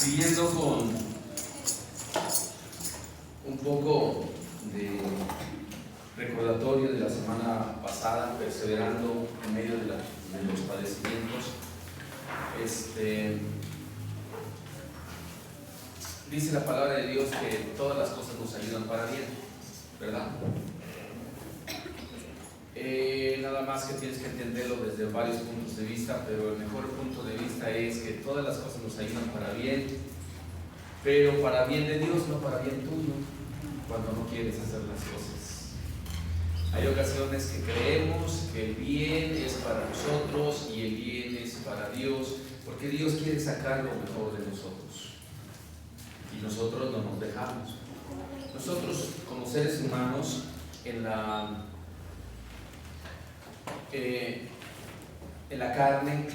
Siguiendo con un poco de recordatorio de la semana pasada, perseverando en medio de los padecimientos, dice la palabra de Dios que todas las cosas nos ayudan para bien, ¿verdad? Nada más que tienes que entenderlo desde varios puntos de vista, pero el mejor punto de vista es que todas las cosas nos ayudan para bien, pero para bien de Dios, no para bien tuyo, cuando no quieres hacer las cosas. Hay ocasiones que creemos que el bien es para nosotros y el bien es para Dios, porque Dios quiere sacar lo mejor de nosotros y nosotros no nos dejamos. Nosotros como seres humanos en la carne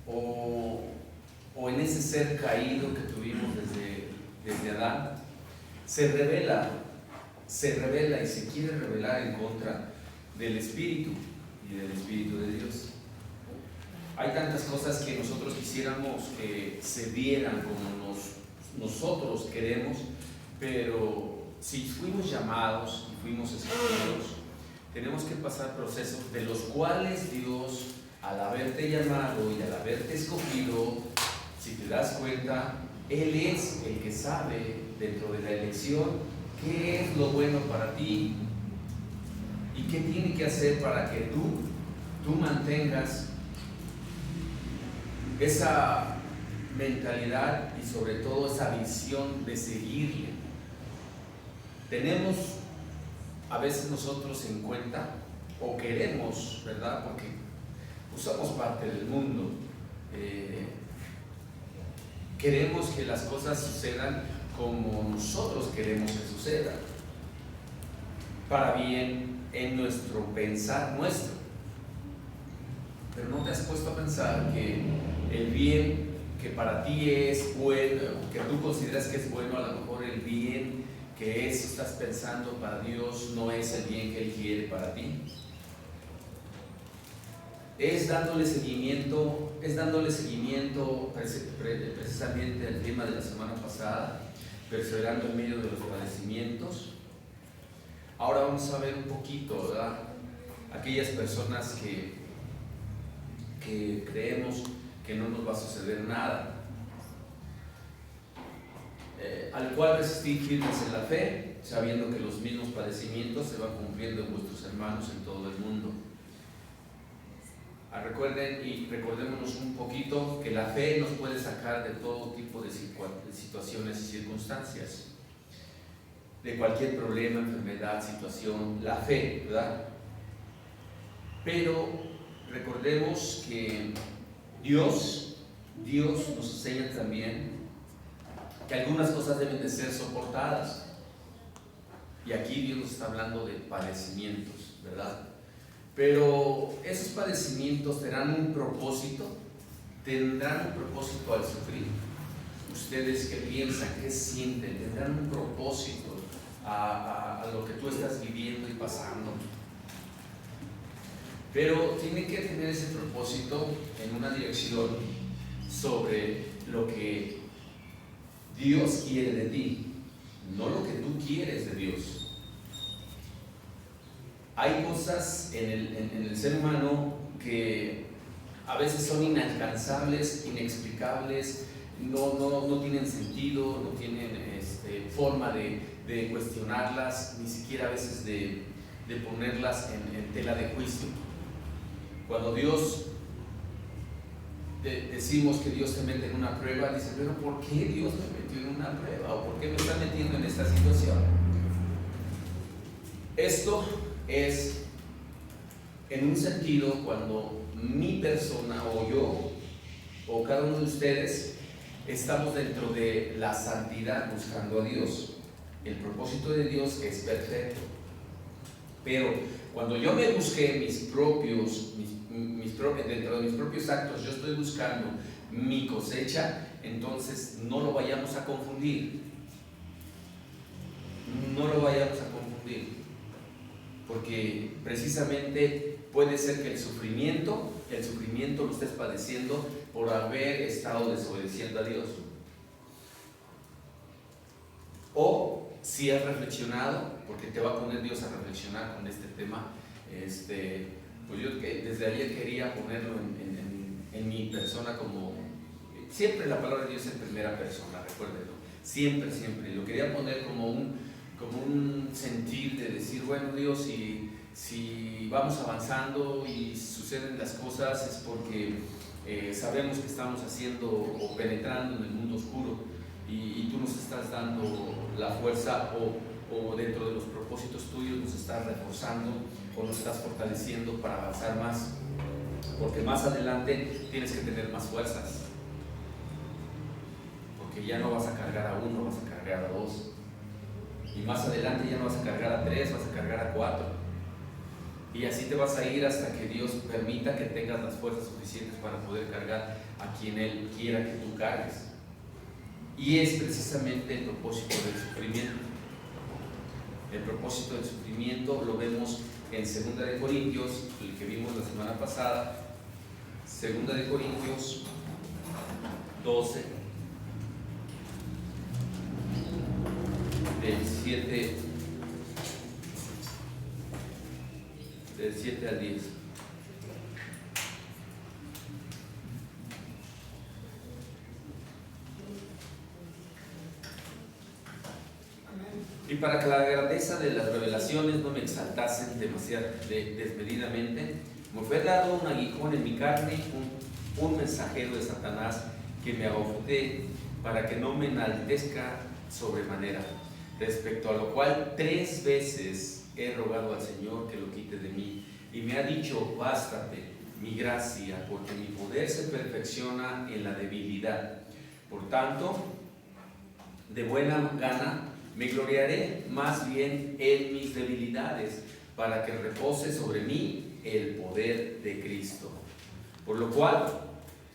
o en ese ser caído que tuvimos desde Adán, se revela y se quiere revelar en contra del Espíritu y del Espíritu de Dios. Hay tantas cosas que nosotros quisiéramos que se dieran como nosotros queremos, pero si fuimos llamados y fuimos escogidos, tenemos que pasar procesos de los cuales Dios, al haberte llamado y al haberte escogido, si te das cuenta, Él es el que sabe dentro de la elección qué es lo bueno para ti y qué tiene que hacer para que tú mantengas esa mentalidad y sobre todo esa visión de seguirle. Tenemos a veces nosotros en cuenta, o queremos, ¿verdad? Porque somos parte del mundo, queremos que las cosas sucedan como nosotros queremos que sucedan, para bien en nuestro pensar nuestro. Pero no te has puesto a pensar que el bien que para ti es bueno, que tú consideras que es bueno, a lo mejor el bien que eso estás pensando para Dios no es el bien que Él quiere para ti. Es dándole seguimiento precisamente al tema de la semana pasada, perseverando en medio de los padecimientos. Ahora vamos a ver un poquito, ¿verdad? Aquellas personas que creemos que no nos va a suceder nada, al cual resistir firmes en la fe, sabiendo que los mismos padecimientos se van cumpliendo en vuestros hermanos en todo el mundo. Recuerden y recordémonos un poquito que la fe nos puede sacar de todo tipo de situaciones y circunstancias, de cualquier problema, enfermedad, situación, la fe, ¿verdad? Pero recordemos que Dios nos enseña también que algunas cosas deben de ser soportadas, y aquí Dios nos está hablando de padecimientos, ¿verdad? Pero esos padecimientos tendrán un propósito al sufrir. Ustedes que piensan, que sienten, tendrán un propósito a lo que tú estás viviendo y pasando. Pero tiene que tener ese propósito en una dirección sobre lo que Dios quiere de ti, no lo que tú quieres de Dios. Hay cosas en el ser humano que a veces son inalcanzables, inexplicables, no tienen sentido, no tienen forma de cuestionarlas, ni siquiera a veces de ponerlas en tela de juicio. Cuando decimos que Dios te mete en una prueba, dices, pero ¿por qué Dios me metió en una prueba? ¿O por qué me está metiendo en esta situación? Esto es, en un sentido, cuando mi persona o yo o cada uno de ustedes estamos dentro de la santidad buscando a Dios. El propósito de Dios es perfecto, pero cuando yo me busqué dentro de mis propios actos, yo estoy buscando mi cosecha, entonces no lo vayamos a confundir. Porque precisamente puede ser que el sufrimiento lo estés padeciendo por haber estado desobedeciendo a Dios. o si has reflexionado, porque te va a poner Dios a reflexionar con este tema. Pues yo desde ayer quería ponerlo en mi persona, como siempre la palabra de Dios en primera persona, recuérdenlo, siempre, siempre. Lo quería poner como un sentir de decir, bueno, Dios, si vamos avanzando y suceden las cosas es porque sabemos que estamos haciendo o penetrando en el mundo oscuro y tú nos estás dando la fuerza o dentro de los propósitos tuyos nos estás reforzando o nos estás fortaleciendo para avanzar más, porque más adelante tienes que tener más fuerzas, porque ya no vas a cargar a uno, vas a cargar a dos, y más adelante ya no vas a cargar a tres, vas a cargar a cuatro, y así te vas a ir hasta que Dios permita que tengas las fuerzas suficientes para poder cargar a quien Él quiera que tú cargues. Y es precisamente el propósito del sufrimiento. El propósito del sufrimiento lo vemos en 2 de Corintios, el que vimos la semana pasada, 2 de Corintios 12, del 7 al 10. Y para que la grandeza de las revelaciones no me exaltasen demasiado desmedidamente, me fue dado un aguijón en mi carne, un mensajero de Satanás que me abofeté para que no me enaltezca sobremanera, respecto a lo cual 3 veces he rogado al Señor que lo quite de mí, y me ha dicho, bástate mi gracia, porque mi poder se perfecciona en la debilidad. Por tanto, de buena gana me gloriaré más bien en mis debilidades, para que repose sobre mí el poder de Cristo. Por lo cual,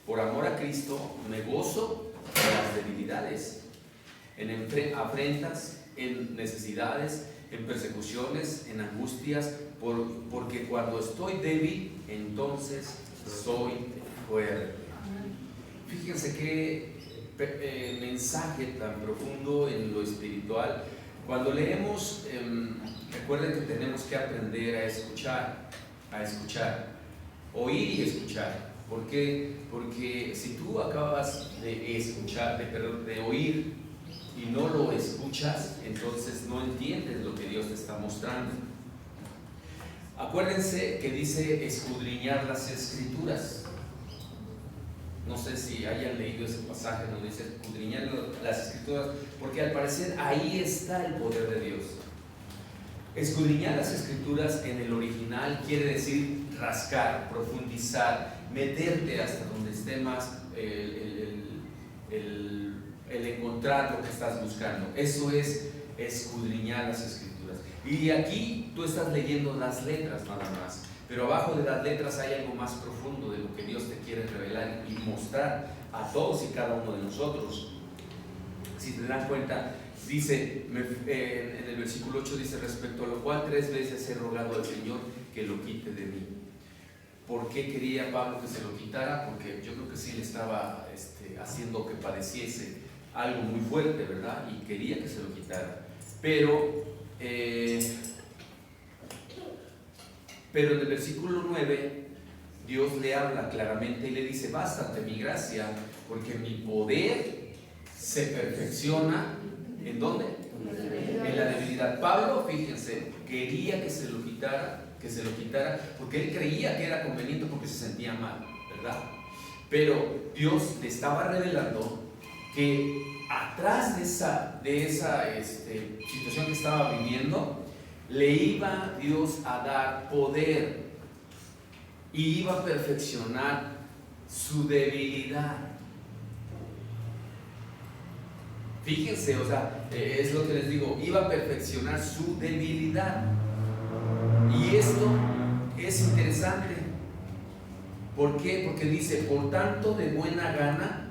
por amor a Cristo, me gozo de las debilidades, en afrentas, en necesidades, en persecuciones, en angustias, porque cuando estoy débil, entonces soy fuerte. Fíjense qué mensaje tan profundo en lo espiritual. Cuando leemos, recuerden que tenemos que aprender a escuchar, oír y escuchar. ¿Por qué? Porque si tú acabas de escuchar, de oír y no lo escuchas, entonces no entiendes lo que Dios te está mostrando. Acuérdense que dice escudriñar las Escrituras. No sé si hayan leído ese pasaje donde dice escudriñar las Escrituras, porque al parecer ahí está el poder de Dios. Escudriñar las Escrituras en el original quiere decir rascar, profundizar, meterte hasta donde esté más el encontrar lo que estás buscando. Eso es escudriñar las Escrituras. Y aquí tú estás leyendo las letras nada más, pero abajo de las letras hay algo más profundo de lo que Dios te quiere revelar y mostrar a todos y cada uno de nosotros. Si te dan cuenta, dice en el versículo 8, dice, respecto a lo cual 3 veces he rogado al Señor que lo quite de mí. ¿Por qué quería Pablo que se lo quitara? Porque yo creo que sí le estaba haciendo que padeciese algo muy fuerte, ¿verdad? Y quería que se lo quitara. Pero en el versículo 9, Dios le habla claramente y le dice, bástate mi gracia, porque mi poder se perfecciona, ¿en dónde? En la debilidad. Pablo, fíjense, quería que se lo quitara, porque él creía que era conveniente porque se sentía mal, ¿verdad? Pero Dios le estaba revelando que atrás de esa situación que estaba viviendo, le iba Dios a dar poder y iba a perfeccionar su debilidad. Fíjense, o sea, es lo que les digo, iba a perfeccionar su debilidad. Y esto es interesante. ¿Por qué? Porque dice, por tanto de buena gana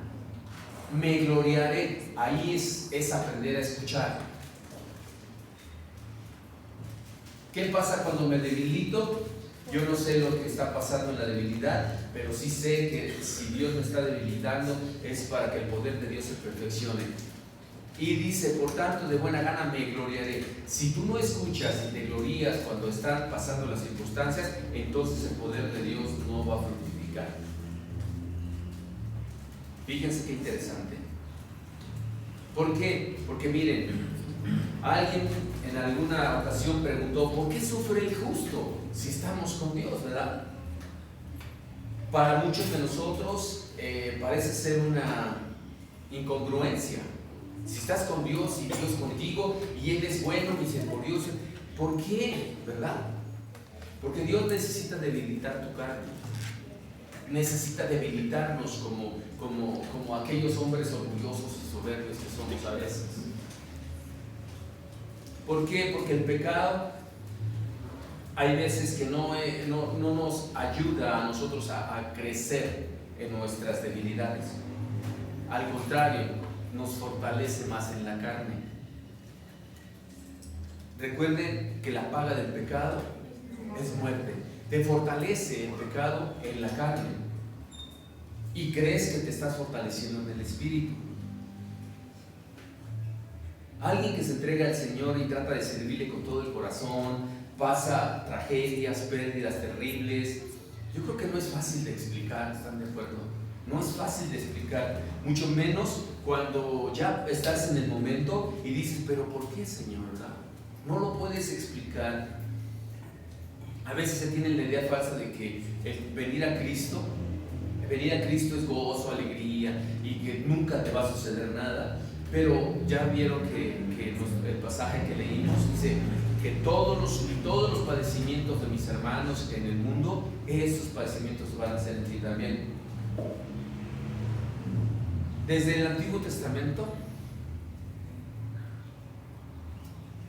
me gloriaré. Ahí es aprender a escuchar. ¿Qué pasa cuando me debilito? Yo no sé lo que está pasando en la debilidad, pero sí sé que si Dios me está debilitando es para que el poder de Dios se perfeccione. Y dice, por tanto, de buena gana me gloriaré. Si tú no escuchas y te glorías cuando están pasando las circunstancias, entonces el poder de Dios no va a fructificar. Fíjense qué interesante. ¿Por qué? Porque miren, alguien en alguna ocasión preguntó, ¿por qué sufre el justo si estamos con Dios, verdad? Para muchos de nosotros parece ser una incongruencia. Si estás con Dios y Dios contigo y Él es bueno, misericordioso, ¿por qué? ¿Verdad? Porque Dios necesita debilitar tu carne, necesita debilitarnos como aquellos hombres orgullosos y soberbios que somos a veces. ¿Por qué? Porque el pecado hay veces que no nos ayuda a nosotros a crecer en nuestras debilidades. Al contrario, nos fortalece más en la carne. Recuerden que la paga del pecado es muerte. Te fortalece el pecado en la carne y crees que te estás fortaleciendo en el espíritu. Alguien que se entrega al Señor y trata de servirle con todo el corazón, pasa tragedias, pérdidas terribles. Yo creo que no es fácil de explicar, ¿están de acuerdo? No es fácil de explicar, mucho menos cuando ya estás en el momento y dices, pero ¿por qué, Señor? ¿Verdad? No lo puedes explicar. A veces se tiene la idea falsa de que el venir a Cristo es gozo, alegría y que nunca te va a suceder nada. Pero ya vieron que el pasaje que leímos dice que todos los padecimientos de mis hermanos en el mundo, esos padecimientos van a ser en ti también. Desde el Antiguo Testamento,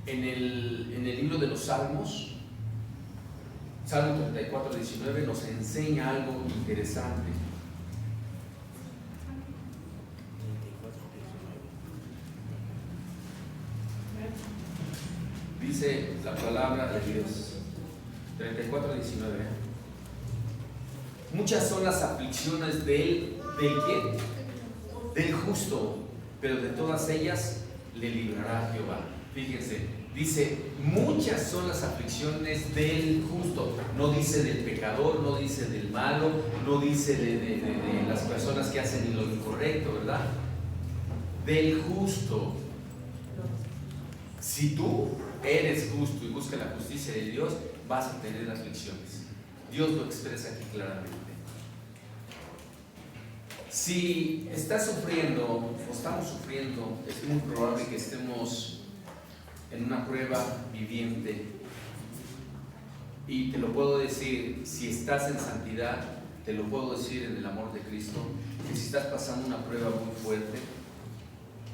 en el libro de los Salmos, Salmo 34, 19, nos enseña algo interesante. Dice la palabra de Dios, 34, 19. Muchas son las aflicciones ¿del quién? Del justo, pero de todas ellas le librará Jehová. Fíjense, dice, muchas son las aflicciones del justo. No dice del pecador, no dice del malo, no dice de las personas que hacen lo incorrecto, ¿verdad? Del justo. Si tú eres justo y buscas la justicia de Dios, vas a tener aflicciones. Dios lo expresa aquí claramente. Si estás sufriendo o estamos sufriendo, es muy probable que estemos en una prueba viviente. Y te lo puedo decir, si estás en santidad, te lo puedo decir en el amor de Cristo, que si estás pasando una prueba muy fuerte,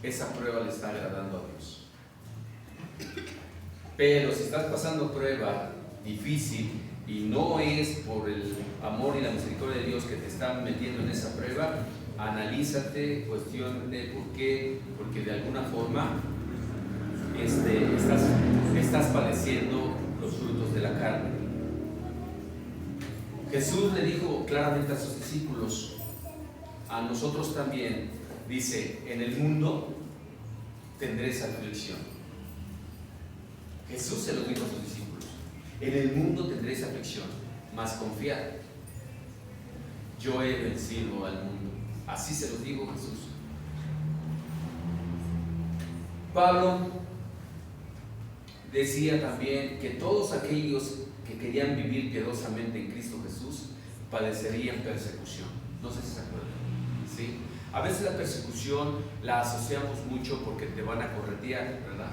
esa prueba le está agradando a Dios. Pero si estás pasando prueba difícil y no es por el amor y la misericordia de Dios que te están metiendo en esa prueba, analízate, cuestiónate por qué, porque de alguna forma estás padeciendo los frutos de la carne. Jesús le dijo claramente a sus discípulos, a nosotros también, dice, en el mundo tendréis aflicción. Jesús se lo dijo a sus discípulos, en el mundo tendréis aflicción, mas confiad, yo he vencido al mundo. Así se lo dijo Jesús. Pablo decía también que todos aquellos que querían vivir piadosamente en Cristo Jesús padecerían persecución. No sé si se acuerdan, ¿sí? A veces la persecución la asociamos mucho porque te van a corretear, ¿verdad?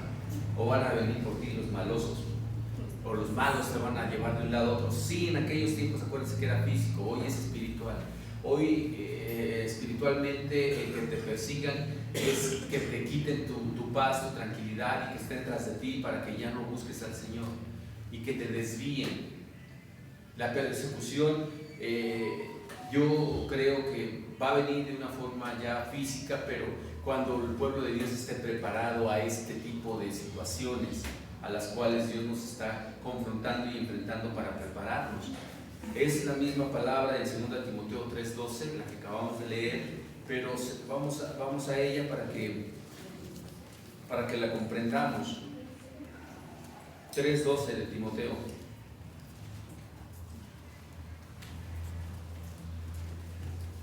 O van a venir por ti los malosos, o los malos te van a llevar de un lado a otro. Sí, en aquellos tiempos acuérdense que era físico, hoy es espiritual. Hoy espiritualmente el que te persigan es que te quiten tu paz, tu tranquilidad y que estén tras de ti para que ya no busques al Señor y que te desvíen. La persecución yo creo que va a venir de una forma ya física, pero cuando el pueblo de Dios esté preparado a este tipo de situaciones a las cuales Dios nos está confrontando y enfrentando para prepararnos. Es la misma palabra en 2 Timoteo 3:12, la que acabamos de leer, pero vamos a ella para que para que la comprendamos. 3:12 de Timoteo.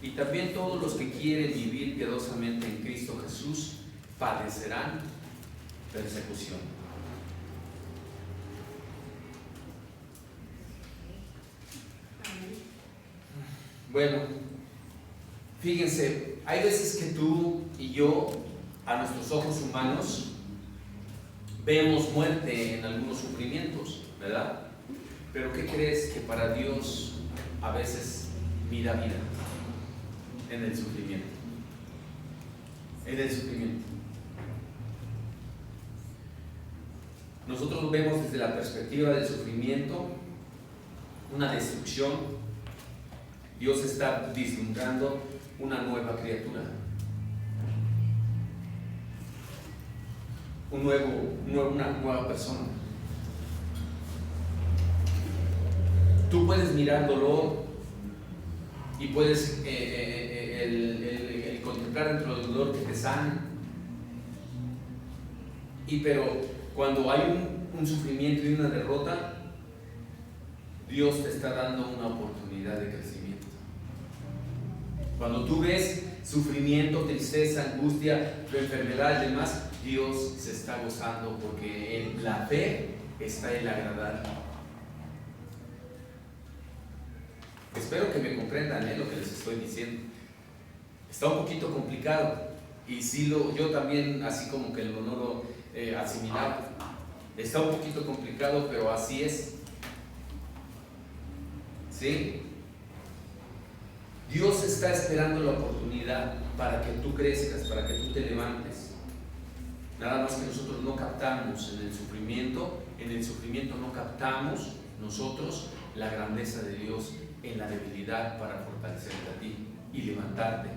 Y también todos los que quieren vivir piadosamente en Cristo Jesús padecerán persecución. Bueno, fíjense, hay veces que tú y yo, a nuestros ojos humanos, vemos muerte en algunos sufrimientos, ¿verdad? Pero ¿qué crees? Que para Dios a veces mira vida en el sufrimiento. En el sufrimiento. Nosotros vemos desde la perspectiva del sufrimiento una destrucción. Dios está vislumbrando una nueva criatura, una nueva persona. Tú puedes mirar dolor y puedes el contemplar dentro del dolor que te sana. Pero cuando hay un sufrimiento y una derrota, Dios te está dando una oportunidad de crecimiento. Cuando tú ves sufrimiento, tristeza, angustia, enfermedad y demás, Dios se está gozando, porque en la fe está el agradar. Espero que me comprendan lo que les estoy diciendo. Está un poquito complicado, y sí yo también así como que lo no lo asimilaba. Está un poquito complicado, pero así es. ¿Sí? Dios está esperando la oportunidad para que tú crezcas, para que tú te levantes. Nada más que nosotros no captamos en el sufrimiento no captamos nosotros la grandeza de Dios en la debilidad para fortalecerte a ti y levantarte.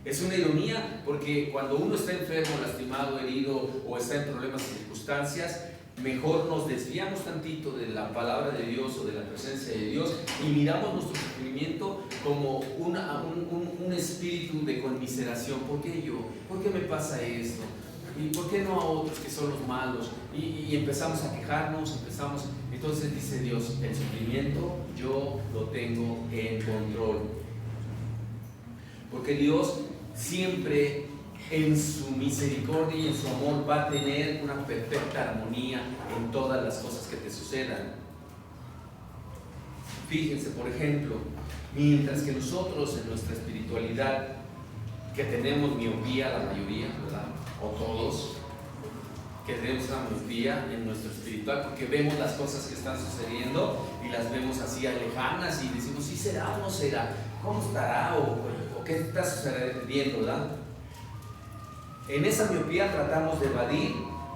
Es una ironía, porque cuando uno está enfermo, lastimado, herido o está en problemas y circunstancias, mejor nos desviamos tantito de la palabra de Dios o de la presencia de Dios y miramos nuestro sufrimiento como un espíritu de conmiseración. ¿Por qué yo? ¿Por qué me pasa esto? ¿Y por qué no a otros que son los malos? Y empezamos a quejarnos, entonces dice Dios, el sufrimiento yo lo tengo en control. Porque Dios siempre en su misericordia y en su amor va a tener una perfecta armonía en todas las cosas que te sucedan. Fíjense, por ejemplo, mientras que nosotros en nuestra espiritualidad, que tenemos miopía, la mayoría, ¿verdad? O todos, que tenemos una miopía en nuestro espiritual, porque vemos las cosas que están sucediendo y las vemos así lejanas y decimos, ¿sí será o no será? ¿Cómo estará? ¿O qué está sucediendo, verdad? En esa miopía tratamos de evadir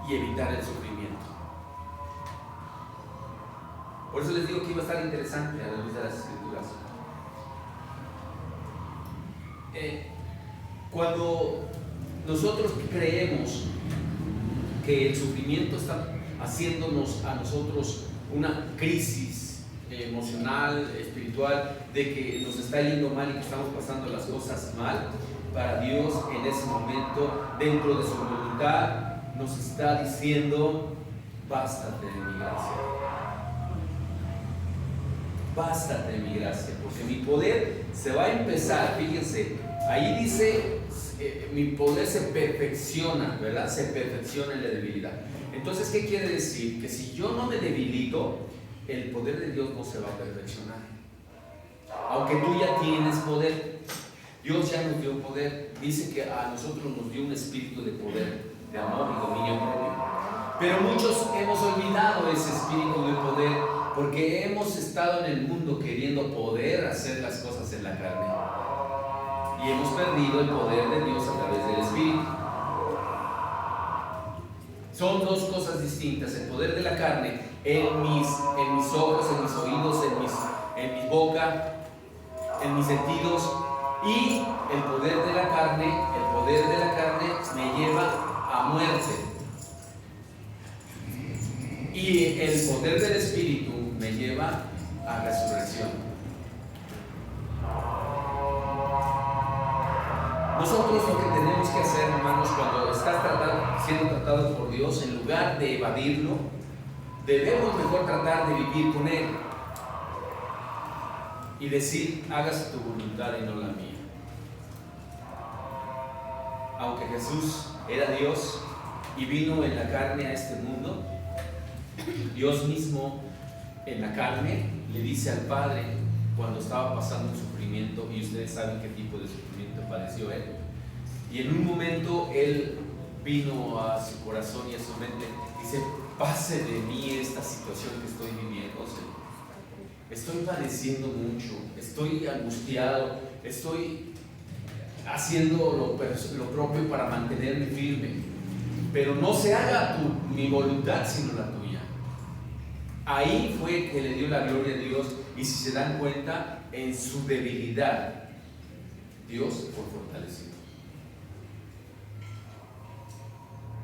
y evitar el sufrimiento. Por eso les digo que iba a estar interesante a la luz de las Escrituras. Cuando nosotros creemos que el sufrimiento está haciéndonos a nosotros una crisis emocional, espiritual, de que nos está yendo mal y que estamos pasando las cosas mal, para Dios en ese momento, dentro de su voluntad, nos está diciendo, bástate de mi gracia. Bástate de mi gracia, porque mi poder se va a empezar, fíjense, ahí dice, mi poder se perfecciona, ¿verdad? Se perfecciona en la debilidad. Entonces, ¿qué quiere decir? Que si yo no me debilito, el poder de Dios no se va a perfeccionar. Aunque tú ya tienes poder, Dios ya nos dio poder. Dice que a nosotros nos dio un espíritu de poder, de amor y dominio propio. Pero muchos hemos olvidado ese espíritu de poder, porque hemos estado en el mundo queriendo poder hacer las cosas en la carne. Y hemos perdido el poder de Dios a través del Espíritu. Son dos cosas distintas: el poder de la carne en mis ojos, en mis oídos, en mi boca, en mis sentidos, y el poder de la carne me lleva a muerte. Y el poder del Espíritu me lleva a resurrección. Nosotros lo que tenemos que hacer, hermanos, cuando estás tratando, siendo tratado por Dios, en lugar de evadirlo, debemos mejor tratar de vivir con Él y decir: hágase tu voluntad y no la mía. Aunque Jesús era Dios y vino en la carne a este mundo, Dios mismo en la carne le dice al Padre, cuando estaba pasando un sufrimiento, y ustedes saben qué tipo de sufrimiento padeció Él, y en un momento Él vino a su corazón y a su mente, dice: pase de mí esta situación que estoy viviendo, Señor. Estoy padeciendo mucho, estoy angustiado, estoy haciendo lo propio para mantenerme firme, pero no se haga mi voluntad sino la tuya. Ahí fue que le dio la gloria a Dios. Y si se dan cuenta, en su debilidad Dios fue fortalecido.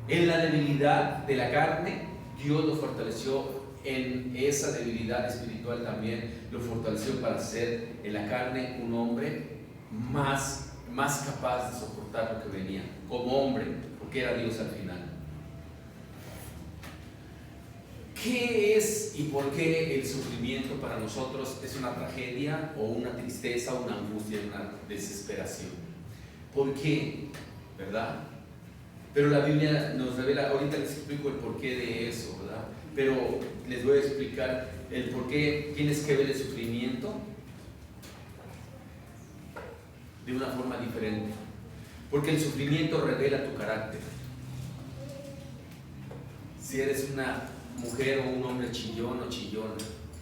En la debilidad de la carne Dios lo fortaleció. En esa debilidad espiritual también lo fortaleció para ser en la carne un hombre más capaz de soportar lo que venía, como hombre, porque era Dios al final. ¿Qué es y por qué el sufrimiento para nosotros es una tragedia o una tristeza, una angustia, una desesperación? ¿Por qué? ¿Verdad? Pero la Biblia nos revela, ahorita les explico el porqué de eso, ¿verdad? Pero les voy a explicar el por qué tienes que ver el sufrimiento de una forma diferente. Porque el sufrimiento revela tu carácter. Si eres una mujer o un hombre chillón o chillona,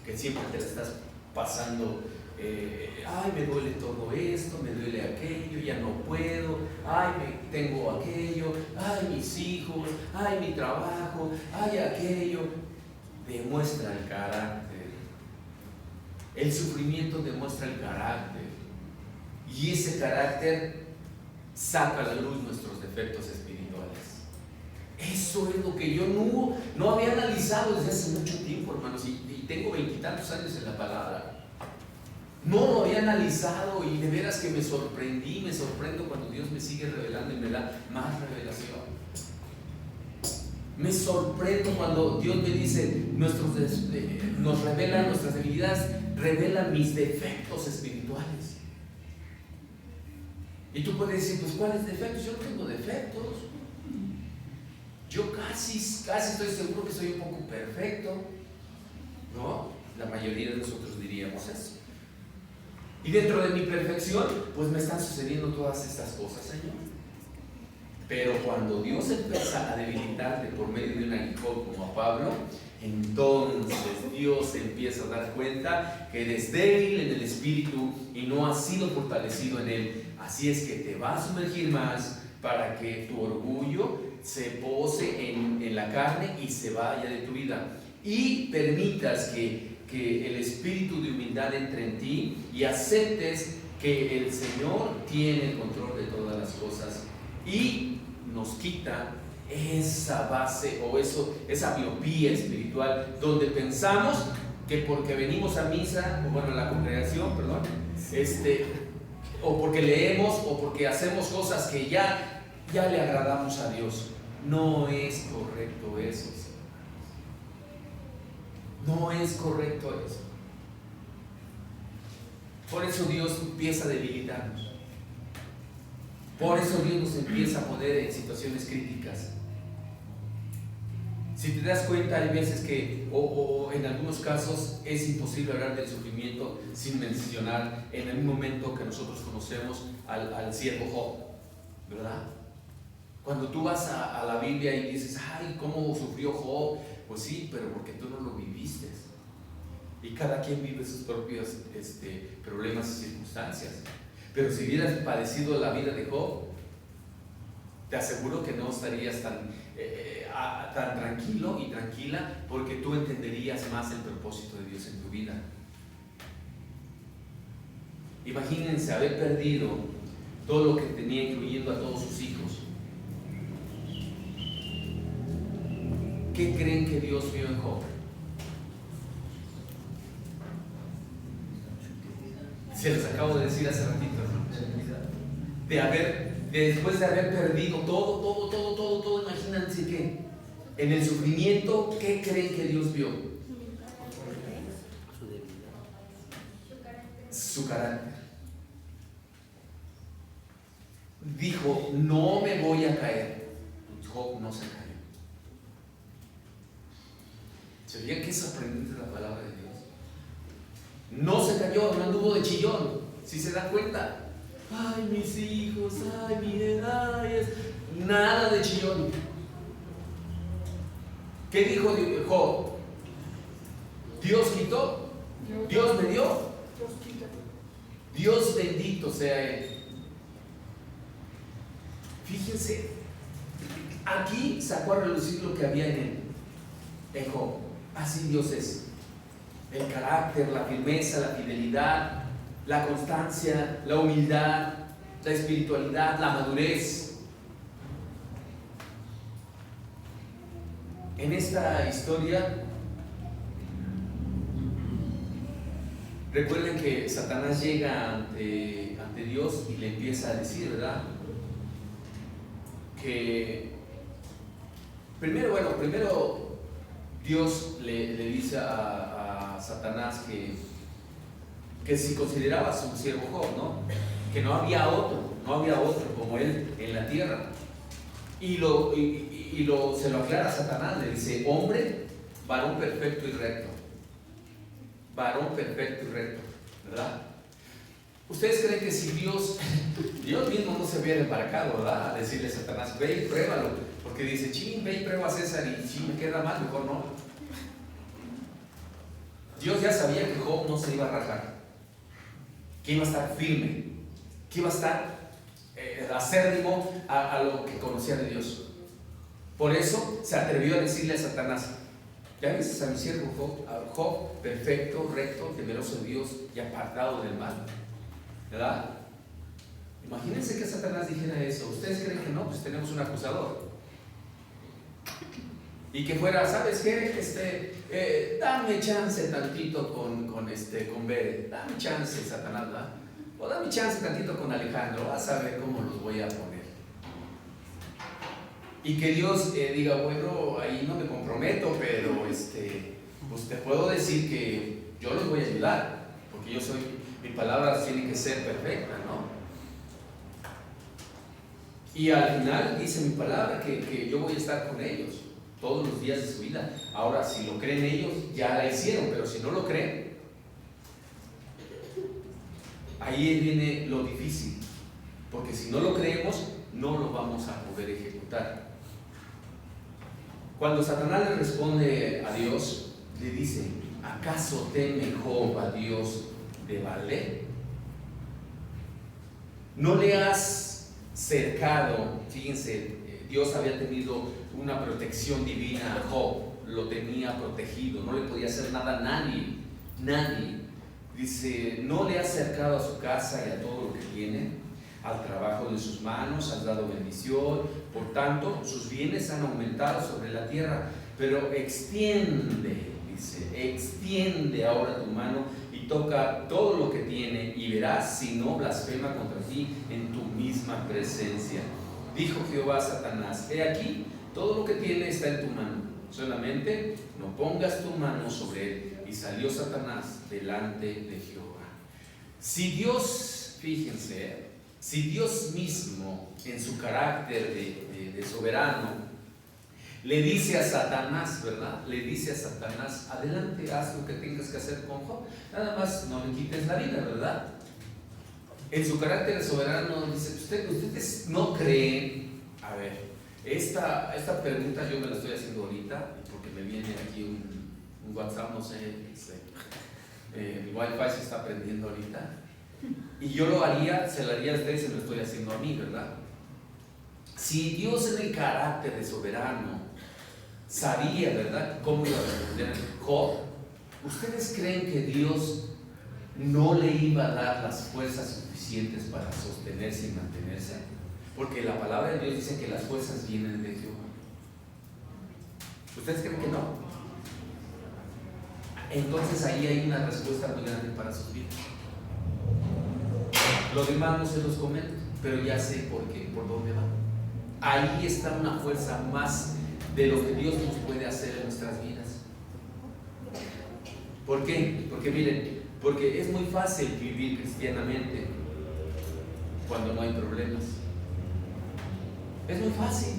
que siempre te la estás pasando, ay, me duele todo esto, me duele aquello, ya no puedo, ay, tengo aquello, ay, mis hijos, ay, mi trabajo, ay, aquello, demuestra el carácter. El sufrimiento demuestra el carácter, y ese carácter saca a la luz nuestros defectos espirituales. Eso es lo que yo no había analizado desde hace mucho tiempo, hermanos, y tengo 20 y tantos años en la palabra. No lo había analizado, y de veras que me sorprendo cuando Dios me sigue revelando y me da más revelación. Me sorprendo cuando Dios me dice, nos revela nuestras debilidades, revela mis defectos espirituales. Y tú puedes decir: pues ¿cuáles defectos? Yo no tengo defectos. Yo casi estoy seguro que soy un poco perfecto, ¿no? La mayoría de nosotros diríamos eso. Y dentro de mi perfección, pues me están sucediendo todas estas cosas, Señor. Pero cuando Dios empieza a debilitarte por medio de un aguijón como a Pablo, entonces Dios empieza a dar cuenta que eres débil en el espíritu y no has sido fortalecido en él. Así es que te va a sumergir más para que tu orgullo se pose en la carne y se vaya de tu vida, y permitas que el espíritu de humildad entre en ti y aceptes que el Señor tiene el control de todas las cosas, y nos quita esa base o esa miopía espiritual donde pensamos que porque venimos a misa, o bueno, a la congregación, perdón, o porque leemos o porque hacemos cosas que ya le agradamos a Dios. No es correcto eso. No es correcto eso. Por eso Dios empieza a debilitarnos. Por eso Dios nos empieza a poner en situaciones críticas. Si te das cuenta, hay veces que, o en algunos casos, es imposible hablar del sufrimiento sin mencionar en el momento que nosotros conocemos al siervo Job, ¿verdad? Cuando tú vas a la Biblia y dices: ay, ¿cómo sufrió Job? Pues sí, pero porque tú no lo viviste. Y cada quien vive sus propios problemas y circunstancias. Pero si hubieras padecido la vida de Job, te aseguro que no estarías tan tranquilo y tranquila, porque tú entenderías más el propósito de Dios en tu vida. Imagínense haber perdido todo lo que tenía, incluyendo a todos sus hijos. ¿Qué creen que Dios vio en Job? Se los acabo de decir hace ratito, después de haber perdido todo, imagínense En el sufrimiento, ¿qué creen que Dios vio? Su carácter. Dijo, no me voy a caer. Job no se cayó. ¿Se veía qué sorprendente es la palabra de Dios? No se cayó, no anduvo de chillón. Si se da cuenta, ay, mis hijos, ay, mi edad, nada de chillón. ¿Qué dijo Job? Dios quitó, Dios me dio, Dios bendito sea Él. Fíjense, aquí sacó a relucir lo que había en él, en Job. Así Dios es. El carácter, la firmeza, la fidelidad, la constancia, la humildad, la espiritualidad, la madurez. En esta historia, recuerden que Satanás llega ante Dios y le empieza a decir, ¿verdad? Que primero Dios le dice a Satanás que si consideraba a su siervo Job, ¿no? Que no había otro como él en la tierra. Y se lo aclara a Satanás, le dice, hombre, varón perfecto y recto. Varón perfecto y recto, ¿verdad? ¿Ustedes creen que si Dios mismo no se hubiera embarcado, ¿verdad? A decirle a Satanás, ve y pruébalo, porque dice, ching, ve y prueba a César, y si me queda mal, mejor no. Dios ya sabía que Job no se iba a rajar, que iba a estar firme, que iba a estar acérrimo a lo que conocía de Dios. Por eso se atrevió a decirle a Satanás, ya viste a mi siervo Job, perfecto, recto, temeroso de Dios y apartado del mal, ¿verdad? Imagínense que Satanás dijera eso. ¿Ustedes creen que no? Pues tenemos un acusador. Y que fuera, ¿sabes qué? Dame chance tantito con Bere, dame chance, Satanás, ¿verdad? O dame chance tantito con Alejandro, vas a ver cómo los voy a poner. Y que Dios diga, bueno, ahí no me comprometo, pero pues te puedo decir que yo los voy a ayudar, porque mi palabra tiene que ser perfecta, ¿no? Y al final dice mi palabra que yo voy a estar con ellos todos los días de su vida. Ahora, si lo creen ellos, ya la hicieron, pero si no lo creen, ahí viene lo difícil, porque si no lo creemos, no lo vamos a poder ejecutar. Cuando Satanás le responde a Dios, le dice, ¿acaso teme Job a Dios de Balé? ¿No le has cercado? Fíjense, Dios había tenido una protección divina a Job, lo tenía protegido, no le podía hacer nada a nadie. Dice, ¿no le has cercado a su casa y a todo lo que tiene? Al trabajo de sus manos has dado bendición, por tanto sus bienes han aumentado sobre la tierra, pero extiende ahora tu mano y toca todo lo que tiene y verás si no blasfema contra ti en tu misma presencia. Dijo Jehová a Satanás, he aquí, todo lo que tiene está en tu mano, solamente no pongas tu mano sobre él. Y salió Satanás delante de Jehová. Si Dios, fíjense, si Dios mismo en su carácter de soberano le dice a Satanás, ¿verdad? Le dice a Satanás, adelante, haz lo que tengas que hacer con Job, nada más no le quites la vida, ¿verdad? En su carácter de soberano dice, ustedes no creen. A ver, esta pregunta yo me la estoy haciendo ahorita porque me viene aquí un WhatsApp, no sé, el Wi-Fi se está prendiendo ahorita, y yo se lo haría a ustedes, se lo estoy haciendo a mí, ¿verdad? Si Dios en el carácter de soberano sabía, ¿verdad?, cómo iba a responder Job, ¿ustedes creen que Dios no le iba a dar las fuerzas suficientes para sostenerse y mantenerse? Porque la palabra de Dios dice que las fuerzas vienen de Jehová. ¿Ustedes creen que no? Entonces ahí hay una respuesta muy grande para sus vidas. Los demás no se los comento, pero ya sé por dónde va. Ahí está una fuerza más de lo que Dios nos puede hacer en nuestras vidas. ¿Por qué? Porque miren, porque es muy fácil vivir cristianamente cuando no hay problemas. Es muy fácil.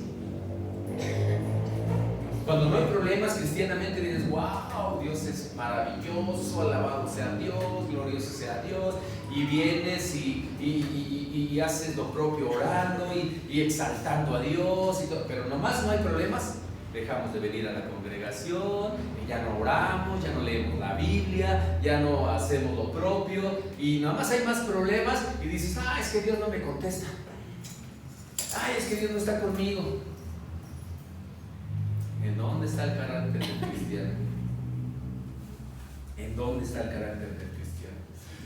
Cuando no hay problemas, cristianamente dices, wow, Dios es maravilloso, alabado sea Dios, glorioso sea Dios, y vienes y haces lo propio orando y exaltando a Dios, y todo. Pero nomás no hay problemas, dejamos de venir a la congregación, y ya no oramos, ya no leemos la Biblia, ya no hacemos lo propio, y nomás hay más problemas, y dices, es que Dios no me contesta, es que Dios no está conmigo. ¿En dónde está el carácter del cristiano? ¿En dónde está el carácter del cristiano?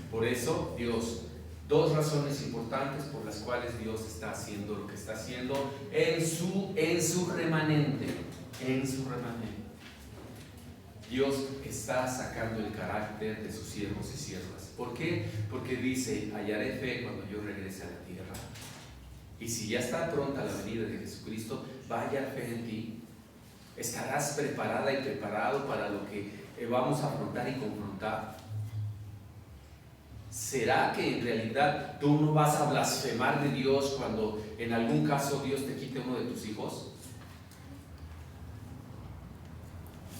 Por eso Dios, dos razones importantes por las cuales Dios está haciendo lo que está haciendo en su remanente. En su remanente. Dios está sacando el carácter de sus siervos y siervas. ¿Por qué? Porque dice, hallaré fe cuando yo regrese a la tierra. Y si ya está pronta la venida de Jesucristo, va a hallar fe en ti. Estarás preparada y preparado para lo que vamos a afrontar y confrontar. ¿Será que en realidad tú no vas a blasfemar de Dios cuando en algún caso Dios te quite uno de tus hijos?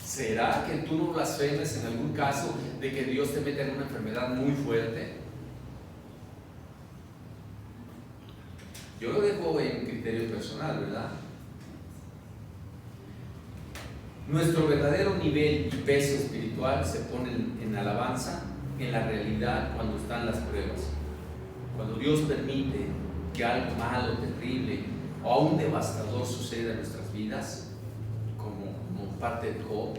¿Será que tú no blasfemes en algún caso de que Dios te meta en una enfermedad muy fuerte? Yo lo dejo en criterio personal, ¿verdad? Nuestro verdadero nivel y peso espiritual se pone en alabanza, en la realidad, cuando están las pruebas. Cuando Dios permite que algo malo, terrible o aún devastador suceda en nuestras vidas, como parte de Job.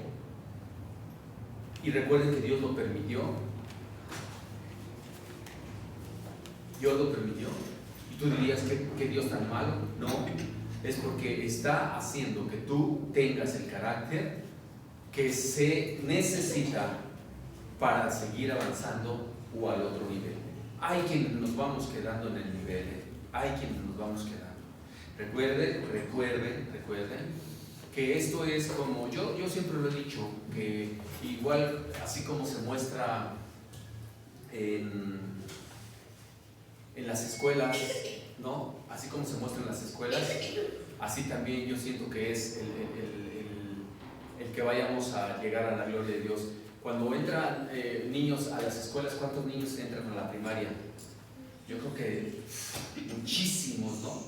Y recuerden que Dios lo permitió. Dios lo permitió. Y tú dirías que Dios tan malo. No. Es porque está haciendo que tú tengas el carácter que se necesita para seguir avanzando o al otro nivel. Hay quienes nos vamos quedando en el nivel, hay quienes nos vamos quedando. Recuerden que esto es como, yo siempre lo he dicho, que igual así como se muestra en las escuelas, ¿no? Así como se muestra en las escuelas, así también yo siento que es el que vayamos a llegar a la gloria de Dios. Cuando entran niños a las escuelas, ¿cuántos niños entran a la primaria? Yo creo que muchísimos, ¿no?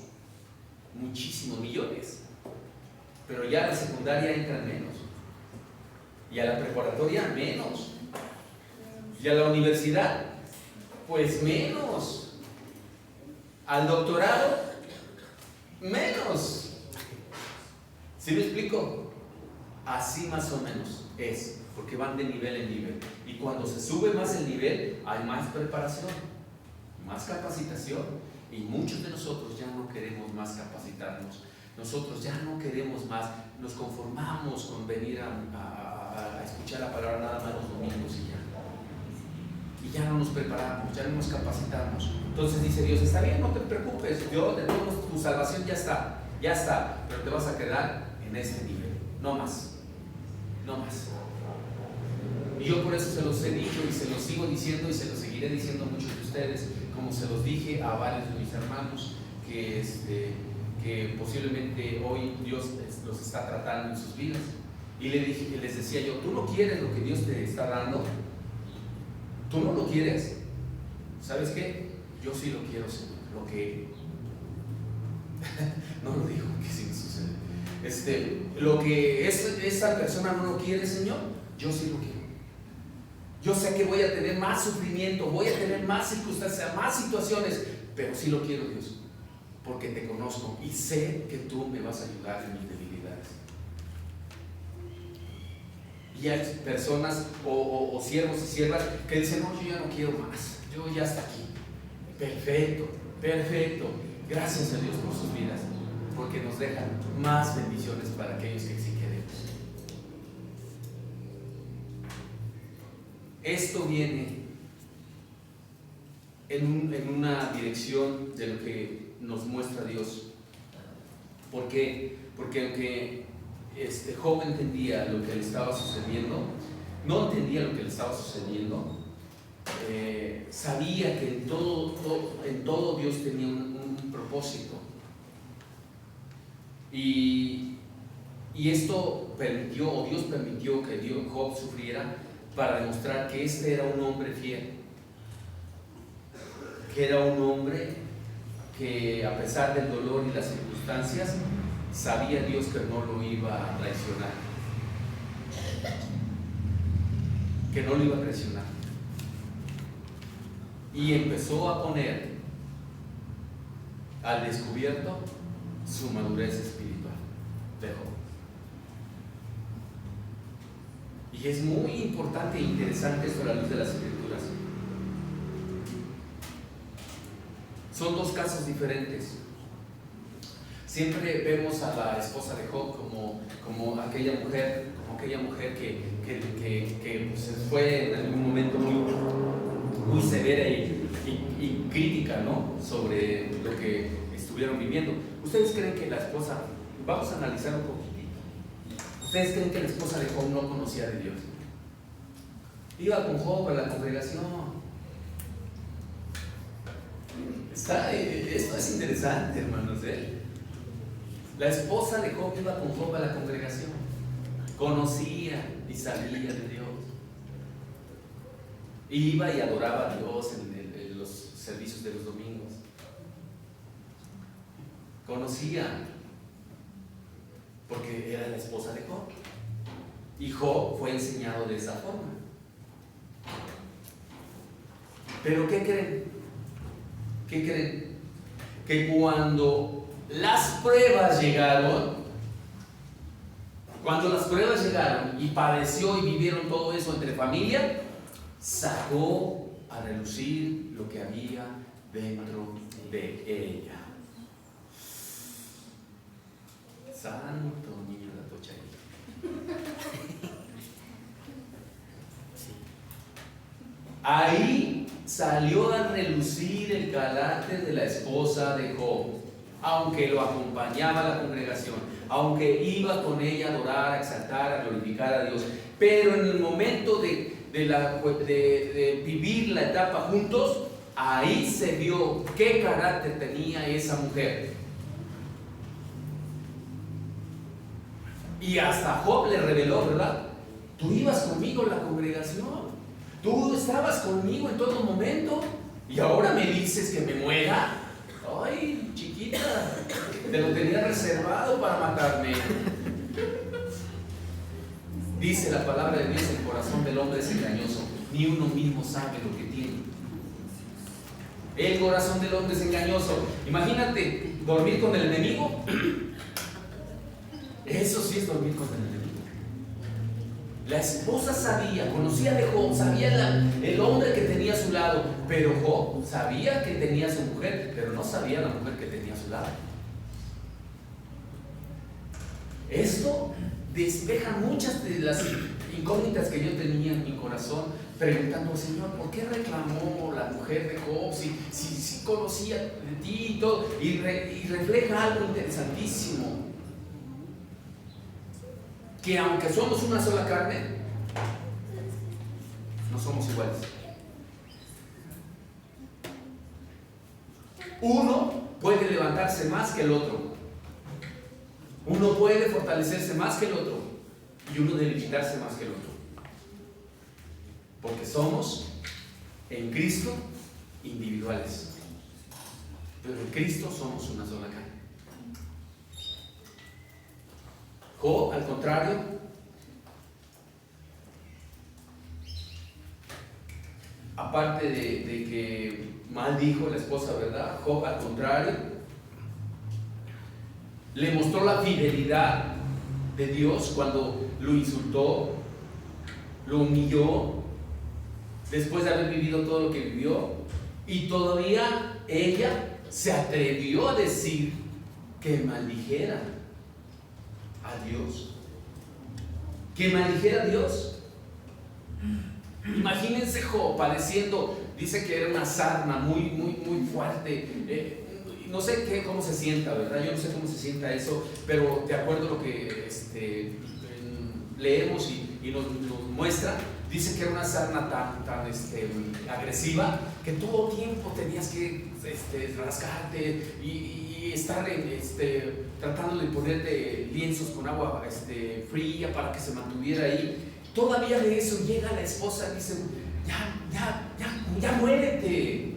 Muchísimos, millones. Pero ya a la secundaria entran menos. Y a la preparatoria menos. Y a la universidad, pues menos. Al doctorado, menos. ¿Sí me explico? Así más o menos es, porque van de nivel en nivel. Y cuando se sube más el nivel, hay más preparación, más capacitación. Y muchos de nosotros ya no queremos más capacitarnos. Nosotros ya no queremos más, nos conformamos con venir a escuchar la palabra nada más los domingos y ya. Y ya no nos preparamos, ya no nos capacitamos. Entonces dice Dios, está bien, no te preocupes, Dios, de todos, tu salvación ya está, pero te vas a quedar en este nivel, no más. Y yo por eso se los he dicho y se los sigo diciendo y se los seguiré diciendo a muchos de ustedes, como se los dije a varios de mis hermanos, que posiblemente hoy Dios los está tratando en sus vidas. Y les decía yo, tú no quieres lo que Dios te está dando, tú no lo quieres. ¿Sabes qué? Yo sí lo quiero, Señor. Lo que no lo digo, que sí me sucede. Lo que esa persona no lo quiere, Señor, yo sí lo quiero. Yo sé que voy a tener más sufrimiento, voy a tener más circunstancias, más situaciones, pero sí lo quiero, Dios, porque te conozco y sé que tú me vas a ayudar en mis debilidades. Y hay personas o siervos y siervas que dicen, no, yo ya no quiero más, yo ya hasta aquí. Perfecto. Gracias a Dios por sus vidas, porque nos dejan más bendiciones para aquellos que sí queremos. Esto viene en una dirección de lo que nos muestra Dios. ¿Por qué? Porque aunque Job entendía lo que le estaba sucediendo, no entendía lo que le estaba sucediendo, sabía que en todo Dios tenía un propósito. Y esto permitió, o Dios permitió que Job sufriera para demostrar que este era un hombre fiel, que era un hombre que a pesar del dolor y las circunstancias, sabía Dios que no lo iba a traicionar, que no lo iba a traicionar. Y empezó a poner al descubierto su madurez espiritual de Job. Y es muy importante e interesante esto a la luz de las Escrituras. Son dos casos diferentes. Siempre vemos a la esposa de Job como aquella mujer que pues, fue en algún momento muy severa y crítica, ¿no?, sobre lo que estuvieron viviendo. ¿Ustedes creen que la esposa, vamos a analizar un poquitito, ¿ustedes creen que la esposa de Job no conocía de Dios? Iba con Job a la congregación. Esto es interesante, hermanos, La esposa de Job iba con Job a la congregación, conocía y sabía de Dios, iba y adoraba a Dios en los servicios de los domingos, conocía, porque era la esposa de Job, y Job fue enseñado de esa forma. Pero ¿qué creen? Que cuando las pruebas llegaron y padeció y vivieron todo eso entre familia, sacó a relucir lo que había dentro de ella. Santo niño de la tocha. Ahí salió a relucir el carácter de la esposa de Job, aunque lo acompañaba a la congregación, aunque iba con ella a adorar, a exaltar, a glorificar a Dios. Pero en el momento de vivir la etapa juntos, ahí se vio qué carácter tenía esa mujer. Y hasta Job le reveló, ¿verdad? Tú ibas conmigo en la congregación, tú estabas conmigo en todo momento, y ahora me dices que me muera. Ay, chiquita, te lo tenía reservado para matarme. Dice la palabra de Dios: el corazón del hombre es engañoso, ni uno mismo sabe lo que tiene. El corazón del hombre es engañoso. Imagínate dormir con el enemigo. Eso sí es dormir con el enemigo. La esposa sabía, conocía de Job, sabía el hombre que tenía a su lado, pero Job sabía que tenía a su mujer, pero no sabía la mujer que tenía a su lado. Esto despeja muchas de las incógnitas que yo tenía en mi corazón, preguntando: Señor, ¿por qué reclamó la mujer de Job si conocía de ti y todo? Y refleja algo interesantísimo, que aunque somos una sola carne, no somos iguales. Uno puede levantarse más que el otro, uno puede fortalecerse más que el otro, y uno debilitarse más que el otro, porque somos en Cristo individuales, pero en Cristo somos una sola carne. Job, al contrario, aparte de que maldijo la esposa, ¿verdad? Job, al contrario, le mostró la fidelidad de Dios cuando lo insultó, lo humilló, después de haber vivido todo lo que vivió, y todavía ella se atrevió a decir que maldijera a Dios. Que maldijera a Dios. Imagínense Job padeciendo, dice que era una sarna muy fuerte. No sé cómo se sienta, ¿verdad? Yo no sé cómo se sienta eso, pero de acuerdo a lo que leemos y nos muestra, dice que era una sarna tan agresiva que todo tiempo tenías que rascarte y estar tratando de ponerte lienzos con agua fría para que se mantuviera ahí. Todavía de eso llega la esposa y dice, ya muérete.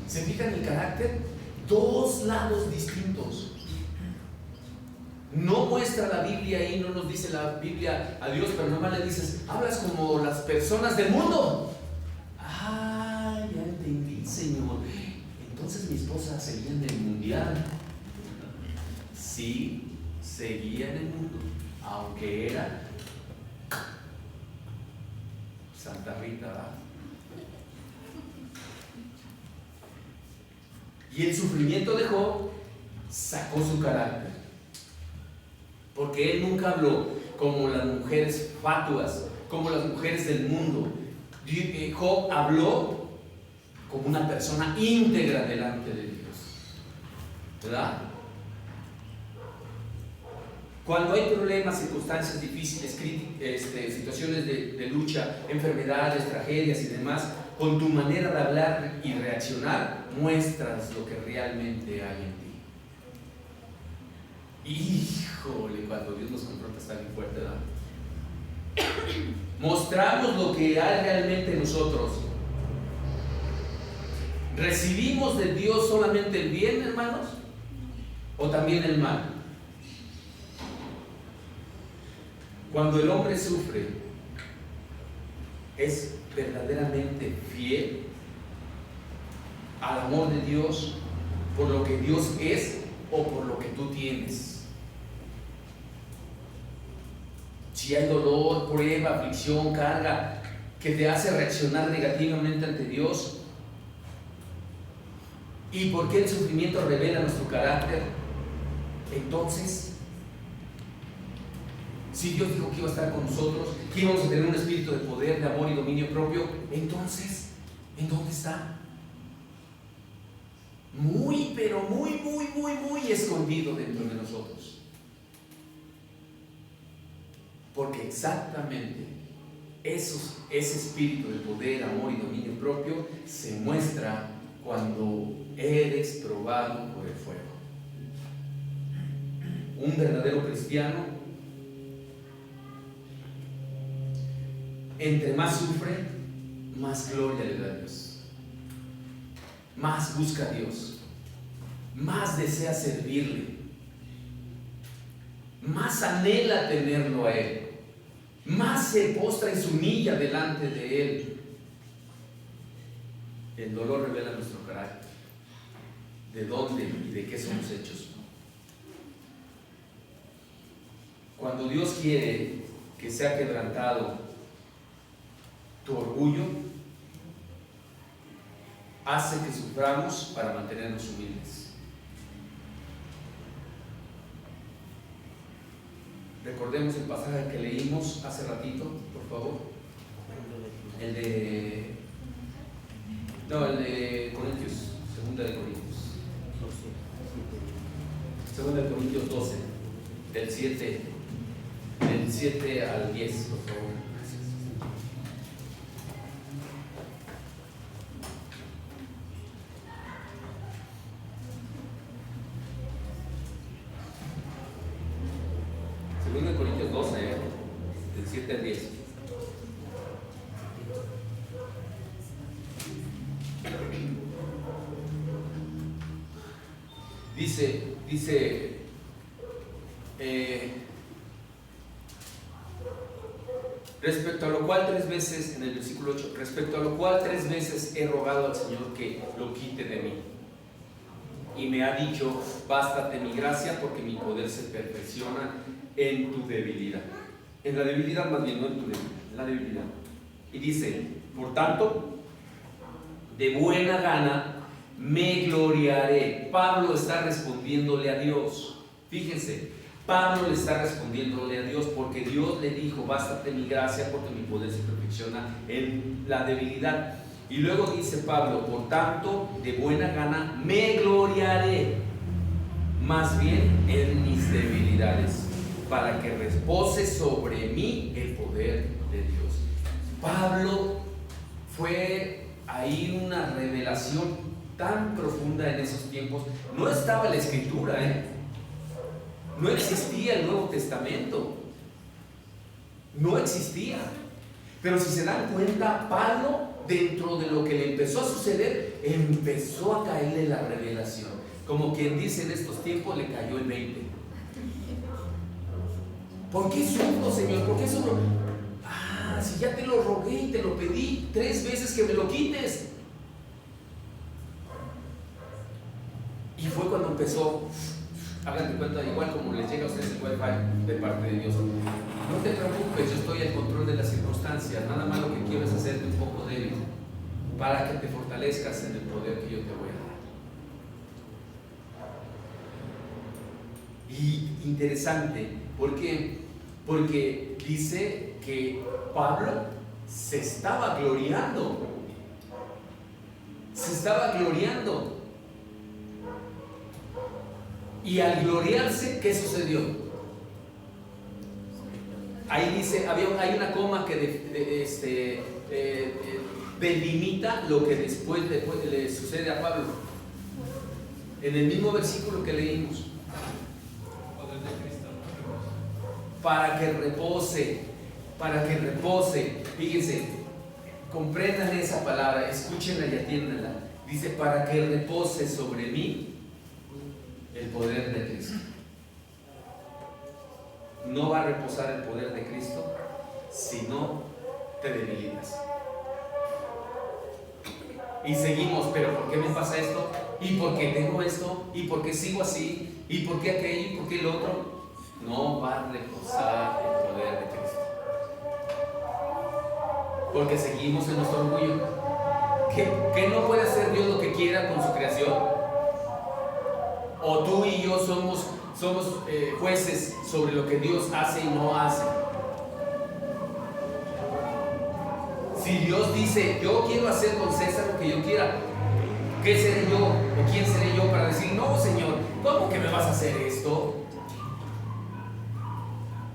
¿Se fijan el carácter? Dos lados distintos. No muestra la Biblia ahí, no nos dice la Biblia a Dios, pero nomás le dices, hablas como las personas del mundo. Ah, ya entendí, Señor. Entonces mi esposa seguía en el mundial. Sí, seguía en el mundo, aunque era Santa Rita, ¿verdad? Y el sufrimiento de Job sacó su carácter, porque él nunca habló como las mujeres fatuas, como las mujeres del mundo. Job habló como una persona íntegra delante de Dios, ¿verdad? Cuando hay problemas, circunstancias difíciles, situaciones de lucha, enfermedades, tragedias y demás, con tu manera de hablar y reaccionar, muestras lo que realmente hay en ti. Híjole, cuando Dios nos confronta está bien fuerte, ¿verdad? Mostramos lo que hay realmente en nosotros. ¿Recibimos de Dios solamente el bien, hermanos? ¿O también el mal? Cuando el hombre sufre, ¿es verdaderamente fiel al amor de Dios por lo que Dios es o por lo que tú tienes? Si hay dolor, prueba, aflicción, carga que te hace reaccionar negativamente ante Dios, ¿y por qué el sufrimiento revela nuestro carácter? Entonces, si Dios dijo que iba a estar con nosotros, que íbamos a tener un espíritu de poder, de amor y dominio propio, entonces, ¿en dónde está? Muy, pero muy escondido dentro de nosotros. Porque exactamente ese espíritu de poder, amor y dominio propio se muestra cuando eres probado por el fuego. Un verdadero cristiano, entre más sufre, más gloria le da a Dios, más busca a Dios, más desea servirle, más anhela tenerlo a Él, más se postra y se humilla delante de Él. El dolor revela nuestro carácter, de dónde y de qué somos hechos. Cuando Dios quiere que sea quebrantado tu orgullo, hace que suframos para mantenernos humildes. Recordemos el pasaje que leímos hace ratito, por favor. El de Corintios, segunda de Corintios 12, del 7 al 10, por favor. Segunda de Corintios 12, del 7 al 10. Dice, respecto a lo cual 3 veces, en el versículo 8, respecto a lo cual 3 veces he rogado al Señor que lo quite de mí. Y me ha dicho, bástate mi gracia, porque mi poder se perfecciona en tu debilidad. En la debilidad más bien, no en tu debilidad, en la debilidad. Y dice, por tanto, de buena gana me gloriaré. Pablo está respondiéndole a Dios. Fíjense, Pablo le está respondiéndole a Dios porque Dios le dijo, bástate mi gracia porque mi poder se perfecciona en la debilidad. Y luego dice Pablo, por tanto, de buena gana me gloriaré más bien en mis debilidades, para que repose sobre mí el poder de Dios. Pablo fue ahí una revelación tan profunda en esos tiempos. No estaba la Escritura, no existía el Nuevo Testamento, no existía. Pero si se dan cuenta, Pablo, dentro de lo que le empezó a suceder, empezó a caerle la revelación. Como quien dice, en estos tiempos le cayó el 20. ¿Por qué sufro, Señor? ¿Por qué sufro? Si ya te lo rogué y te lo pedí 3 veces que me lo quites. Y fue cuando empezó. Hagan de cuenta, igual como les llega a ustedes el wifi de parte de Dios. No te preocupes, yo estoy al control de las circunstancias. Nada más lo que quiero es hacerte un poco débil, para que te fortalezcas en el poder que yo te voy a dar. Y interesante, ¿por qué? Porque dice que Pablo se estaba gloriando. Se estaba gloriando. Y al gloriarse, ¿qué sucedió? Ahí dice, hay una coma que delimita lo que después le sucede a Pablo. En el mismo versículo que leímos. Para que repose, fíjense, comprendan esa palabra, escúchenla y atiéndanla. Dice, para que repose sobre mí el poder de Cristo. No va a reposar el poder de Cristo si no te debilitas. Y seguimos, pero ¿por qué me pasa esto? ¿Y por qué tengo esto? ¿Y por qué sigo así? ¿Y por qué aquello? ¿Y por qué el otro? No va a reposar el poder de Cristo, porque seguimos en nuestro orgullo. ¿Que no puede hacer Dios lo que quiera con su creación? ¿O tú y yo somos jueces sobre lo que Dios hace y no hace? Si Dios dice, yo quiero hacer con César lo que yo quiera, ¿qué seré yo? ¿O quién seré yo para decir, no, Señor, ¿cómo que me vas a hacer esto?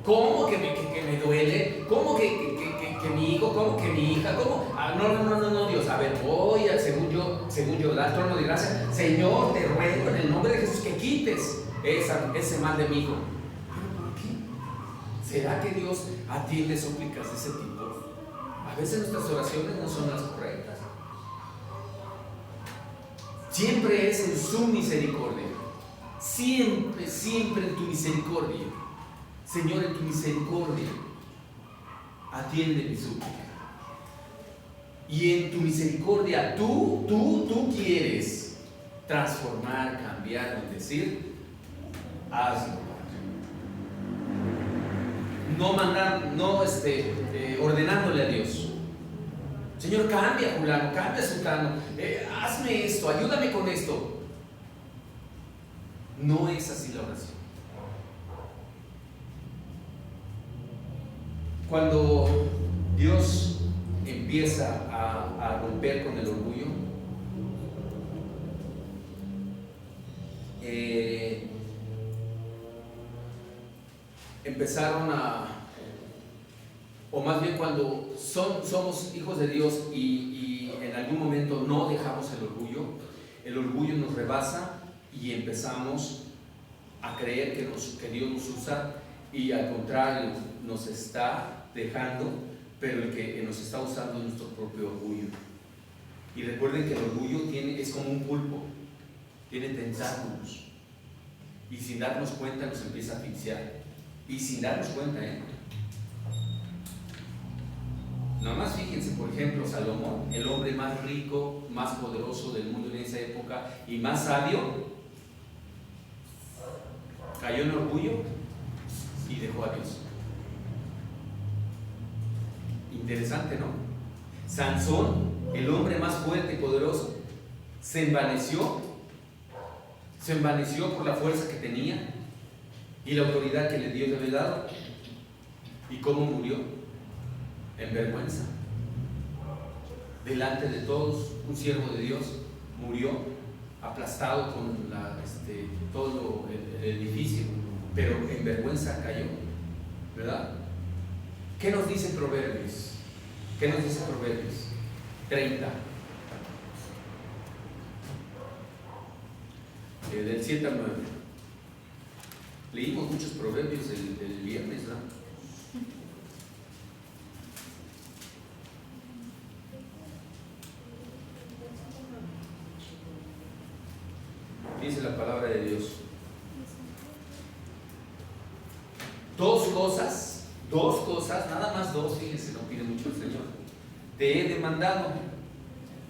¿Cómo que me duele? ¿Cómo que mi hijo? ¿Cómo que mi hija? ¿Cómo? No, Dios, a ver, voy a, según yo, al trono de gracia, Señor, te ruego en el nombre de Jesús que quites ese mal de mi hijo. ¿Por qué? ¿Será que Dios atiende súplicas de ese tipo? A veces nuestras oraciones no son las correctas. Siempre es en su misericordia. Siempre en tu misericordia. Señor, en tu misericordia, atiende mi súplica. Y en tu misericordia, tú quieres transformar, cambiar, bendecir, hazlo. Ordenándole a Dios. Señor, cambia fulano, cambia sultano, hazme esto, ayúdame con esto. No es así la oración. Cuando Dios empieza a romper con el orgullo, empezaron o más bien cuando somos hijos de Dios y en algún momento no dejamos el orgullo nos rebasa y empezamos a creer que Dios nos usa, y al contrario, nos está dejando, pero el que nos está usando es nuestro propio orgullo. Y recuerden que el orgullo es como un pulpo, tiene tentáculos, y sin darnos cuenta nos empieza a asfixiar, y sin darnos cuenta, Nada más fíjense, por ejemplo, Salomón, el hombre más rico, más poderoso del mundo en esa época y más sabio, cayó en orgullo y dejó a Dios. Interesante, ¿no? Sansón, el hombre más fuerte y poderoso, se envaneció por la fuerza que tenía y la autoridad que Dios le había dado. ¿Y cómo murió? En vergüenza, delante de todos. Un siervo de Dios murió aplastado con todo el edificio, pero en vergüenza cayó, ¿verdad? ¿Qué nos dice Proverbios? ¿Qué nos dice Proverbios 30? Del 7 al 9. Leímos muchos proverbios el viernes, ¿no? Dice la palabra de Dios: dos cosas, nada más dos, fíjense, no pide mucho el Señor, te he demandado,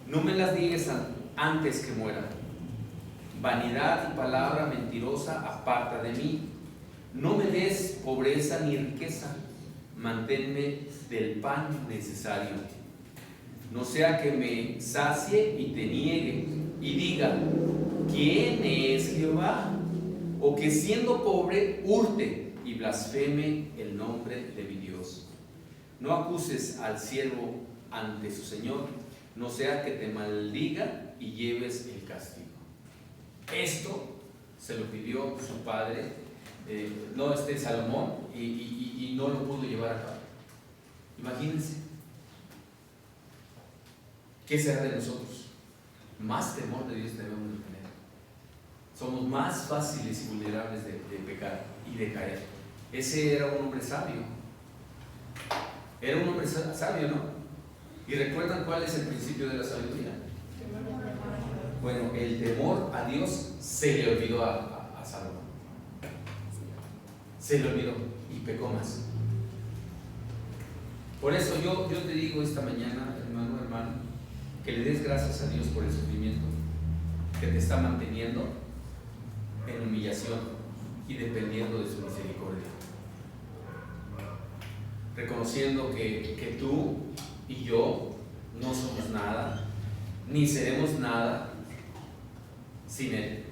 no me las digas antes que muera. Vanidad y palabra mentirosa aparta de mí. No me des pobreza ni riqueza, manténme del pan necesario. No sea que me sacie y te niegue y diga, ¿quién es Jehová? O que siendo pobre hurte y blasfeme el nombre de mi Dios. No acuses al siervo ante su Señor, no sea que te maldiga y lleves el castigo. Esto se lo pidió su padre, Salomón, y no lo pudo llevar a cabo. Imagínense. ¿Qué será de nosotros? Más temor de Dios debemos de tener. Somos más fáciles y vulnerables de pecar y de caer. Ese era un hombre sabio. Era un hombre sabio, ¿no? ¿Y recuerdan cuál es el principio de la sabiduría? Bueno, el temor a Dios se le olvidó a Salomón. Se le olvidó y pecó más. Por eso yo te digo esta mañana, hermano, que le des gracias a Dios por el sufrimiento que te está manteniendo en humillación y dependiendo de su misericordia. Reconociendo que tú y yo no somos nada, ni seremos nada sin Él.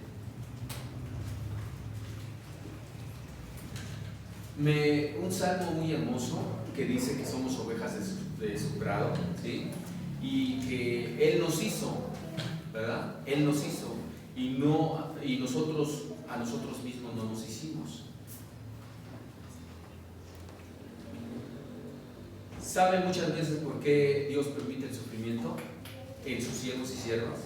Un salmo muy hermoso que dice que somos ovejas de su prado, ¿sí? Y que Él nos hizo, ¿verdad? Él nos hizo y nosotros a nosotros mismos no nos hicimos. ¿Saben muchas veces por qué Dios permite el sufrimiento en sus siervos y siervas?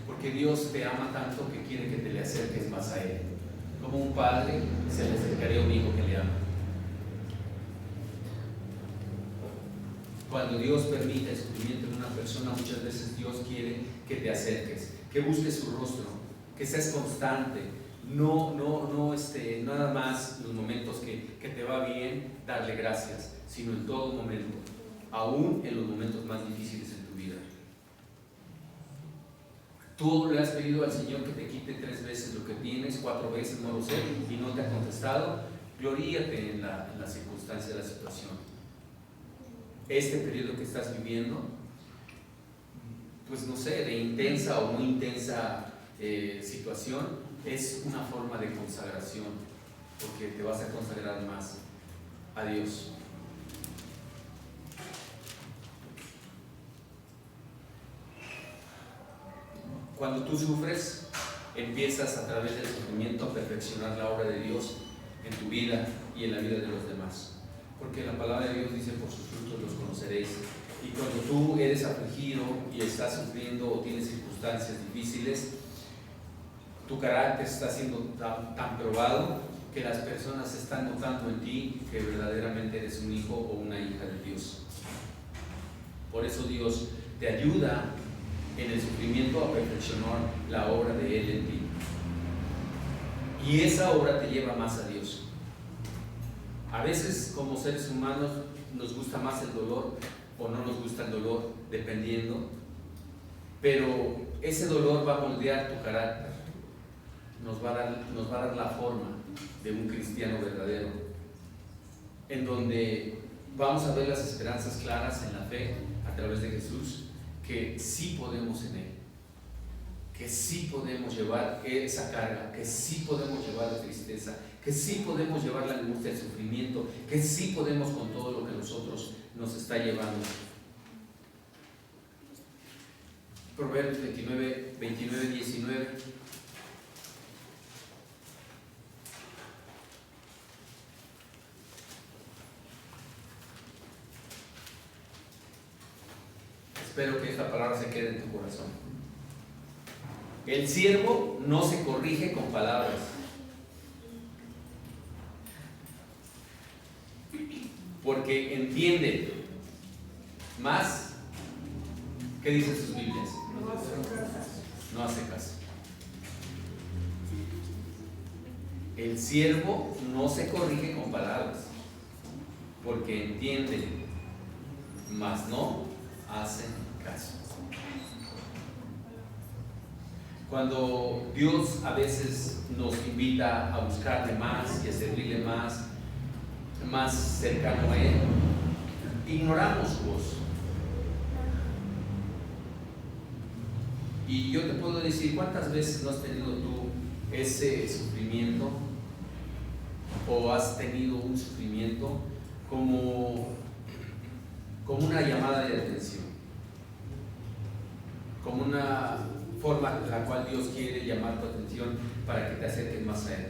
Porque Dios te ama tanto que quiere que te le acerques más a Él. Como un padre se le acercaría a un hijo que le ama. Cuando Dios permite el sufrimiento en una persona, muchas veces Dios quiere que te acerques, que busques su rostro, que seas constante, no nada más los momentos que te va bien darle gracias, sino en todo momento, aún en los momentos más difíciles en tu vida. Tú le has pedido al Señor que te quite 3 veces lo que tienes, 4 veces, no lo sé, y no te ha contestado. Gloríate en la circunstancia, de la situación. Este periodo que estás viviendo, pues no sé, de intensa o muy intensa situación, es una forma de consagración, porque te vas a consagrar más a Dios. Cuando tú sufres, empiezas a través del sufrimiento a perfeccionar la obra de Dios en tu vida y en la vida de los demás. Porque la palabra de Dios dice, por sus frutos los conoceréis. Y cuando tú eres afligido y estás sufriendo o tienes circunstancias difíciles, tu carácter está siendo tan probado que las personas están notando en ti que verdaderamente eres un hijo o una hija de Dios. Por eso Dios te ayuda en el sufrimiento a perfeccionar la obra de Él en ti. Y esa obra te lleva más a Dios. A veces como seres humanos nos gusta más el dolor o no nos gusta el dolor, dependiendo, pero ese dolor va a moldear tu carácter, nos va a dar la forma de un cristiano verdadero, en donde vamos a ver las esperanzas claras en la fe a través de Jesús, que sí podemos en Él, que sí podemos llevar esa carga, que sí podemos llevar la tristeza, que sí podemos llevar la angustia, el sufrimiento, que sí podemos con todo lo que nosotros nos está llevando. Proverbios 29, 19. Espero que esta palabra se quede en tu corazón. El siervo no se corrige con palabras. Porque entiende más. ¿Qué dicen sus Biblias? No hace caso. El siervo no se corrige con palabras, porque entiende, mas no hace caso. Cuando Dios a veces nos invita a buscarle más y a servirle más cercano a Él, ignoramos su voz. Y yo te puedo decir, ¿cuántas veces no has tenido tú ese sufrimiento? ¿O has tenido un sufrimiento como una llamada de atención? Como una forma en la cual Dios quiere llamar tu atención para que te acerques más a Él.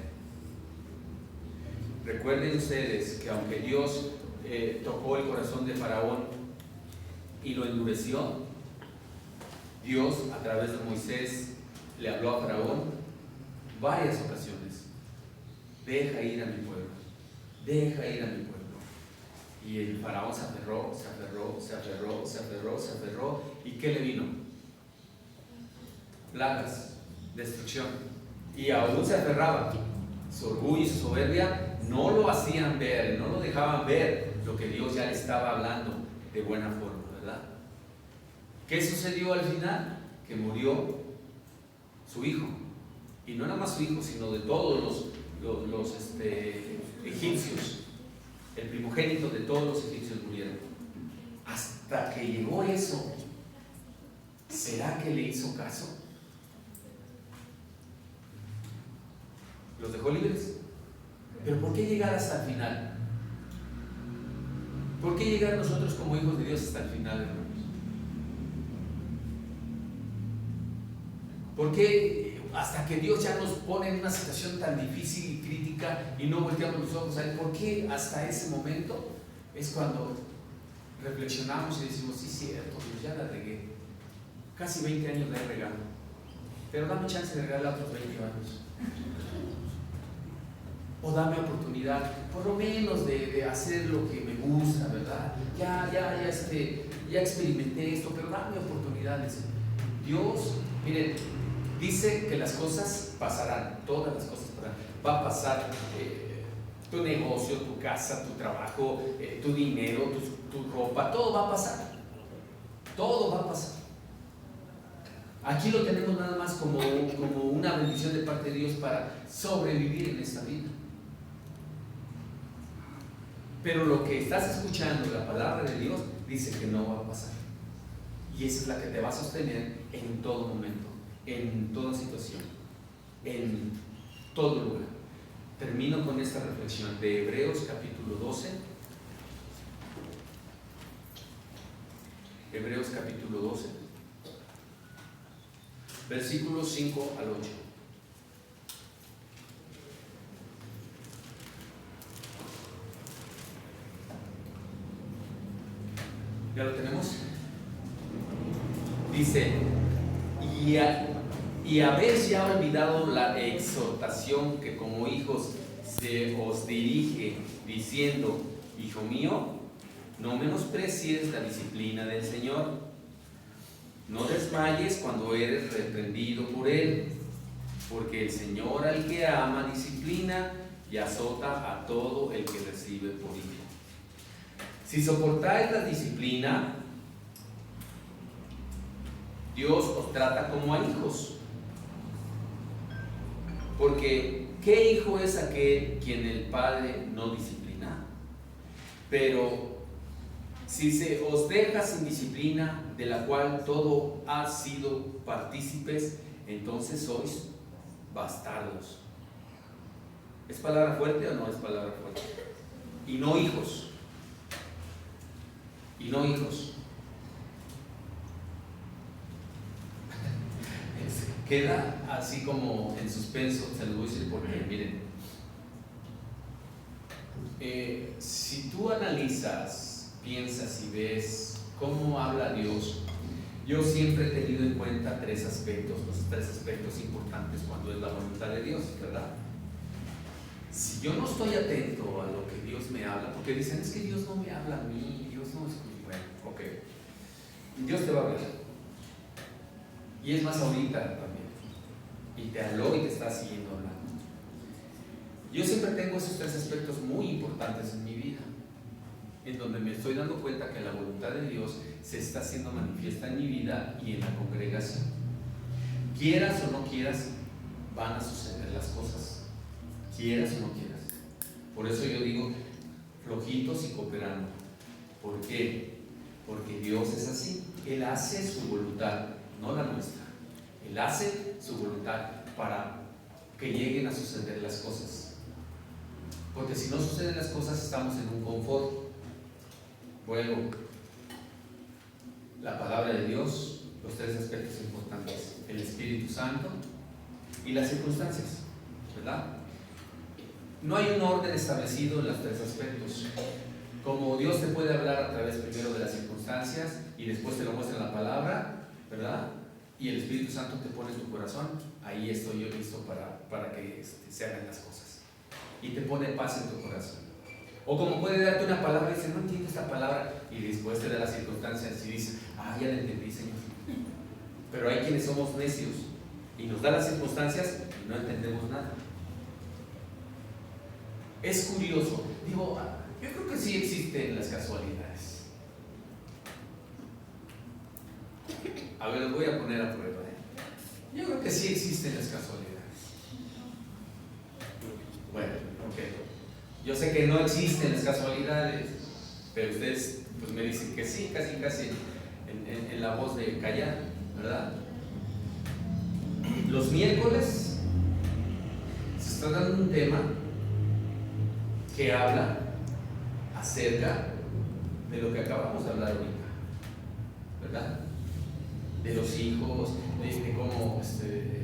Recuerden ustedes que aunque Dios tocó el corazón de Faraón y lo endureció, Dios a través de Moisés le habló a Faraón varias ocasiones: deja ir a mi pueblo, deja ir a mi pueblo. Y el Faraón se aferró. ¿Y qué le vino? Plagas, destrucción. Y aún se aferraba. Su orgullo y su soberbia no lo hacían ver, no lo dejaban ver lo que Dios ya le estaba hablando de buena forma, ¿verdad? ¿Qué sucedió al final? Que murió su hijo. Y no nada más su hijo, sino de todos los egipcios. El primogénito de todos los egipcios murieron. Hasta que llegó eso, ¿será que le hizo caso? ¿Los dejó libres? ¿Pero por qué llegar hasta el final? ¿Por qué llegar nosotros como hijos de Dios hasta el final, hermanos? ¿Por qué hasta que Dios ya nos pone en una situación tan difícil y crítica y no volteamos los ojos a Él? ¿Por qué hasta ese momento es cuando reflexionamos y decimos, sí, cierto, Dios, ya la regué? Casi 20 años la he regado, pero dame chance de regarla otros 20 años. O dame oportunidad, por lo menos, de hacer lo que me gusta, ¿verdad? Ya experimenté esto, pero dame oportunidades. Dios, miren, dice que las cosas pasarán, todas las cosas pasarán. Va a pasar tu negocio, tu casa, tu trabajo, tu dinero, tu ropa, todo va a pasar. Todo va a pasar. Aquí lo tenemos nada más como una bendición de parte de Dios para sobrevivir en esta vida. Pero lo que estás escuchando, la palabra de Dios, dice que no va a pasar. Y esa es la que te va a sostener en todo momento, en toda situación, en todo lugar. Termino con esta reflexión de Hebreos capítulo 12. Hebreos capítulo 12, versículos 5 al 8. ¿Ya lo tenemos? Dice, y habéis ya olvidado la exhortación que como hijos se os dirige, diciendo, hijo mío, no menosprecies la disciplina del Señor, no desmayes cuando eres reprendido por Él, porque el Señor al que ama disciplina y azota a todo el que recibe por hijo. Si soportáis la disciplina, Dios os trata como a hijos. Porque ¿qué hijo es aquel quien el padre no disciplina? Pero si se os deja sin disciplina, de la cual todo ha sido partícipes, entonces sois bastardos. ¿Es palabra fuerte o no es palabra fuerte? Y no hijos. Y no hijos. queda así como en suspenso. Se los voy a decir porque, miren, si tú analizas, piensas y ves cómo habla Dios, yo siempre he tenido en cuenta tres aspectos, los tres aspectos importantes cuando es la voluntad de Dios, ¿verdad? Si yo no estoy atento a lo que Dios me habla, porque dicen, es que Dios no me habla a mí, Dios no es... Bueno, ok, Dios te va a hablar. Y es más ahorita también. Y te habló y te está siguiendo hablando. Yo siempre tengo esos tres aspectos muy importantes en mi vida, en donde me estoy dando cuenta que la voluntad de Dios se está haciendo manifiesta en mi vida y en la congregación. Quieras o no quieras, van a suceder las cosas. Quieras o no quieras. Por eso yo digo, flojitos y cooperando. ¿Por qué? Porque Dios es así. Él hace su voluntad, no la nuestra. Él hace su voluntad para que lleguen a suceder las cosas. Porque si no suceden las cosas, estamos en un confort. Luego, la palabra de Dios, los tres aspectos importantes: el Espíritu Santo y las circunstancias, ¿verdad? No hay un orden establecido en los tres aspectos. Como Dios te puede hablar a través primero de las circunstancias y después te lo muestra en la palabra, ¿verdad? Y el Espíritu Santo te pone en tu corazón, ahí estoy yo listo para que se hagan las cosas. Y te pone paz en tu corazón. O como puede darte una palabra y dice, no entiendo esta palabra, y después te da las circunstancias y dice, ya la entendí, Señor. Pero hay quienes somos necios y nos da las circunstancias y no entendemos nada. Es curioso, digo, yo creo que sí existen las casualidades. A ver, los voy a poner a prueba. Yo creo que sí existen las casualidades. Bueno, ok. Yo sé que no existen las casualidades, pero ustedes pues me dicen que sí, casi en la voz de callar, ¿verdad? Los miércoles se está dando un tema que habla acerca de lo que acabamos de hablar ahorita, ¿verdad? De los hijos, de cómo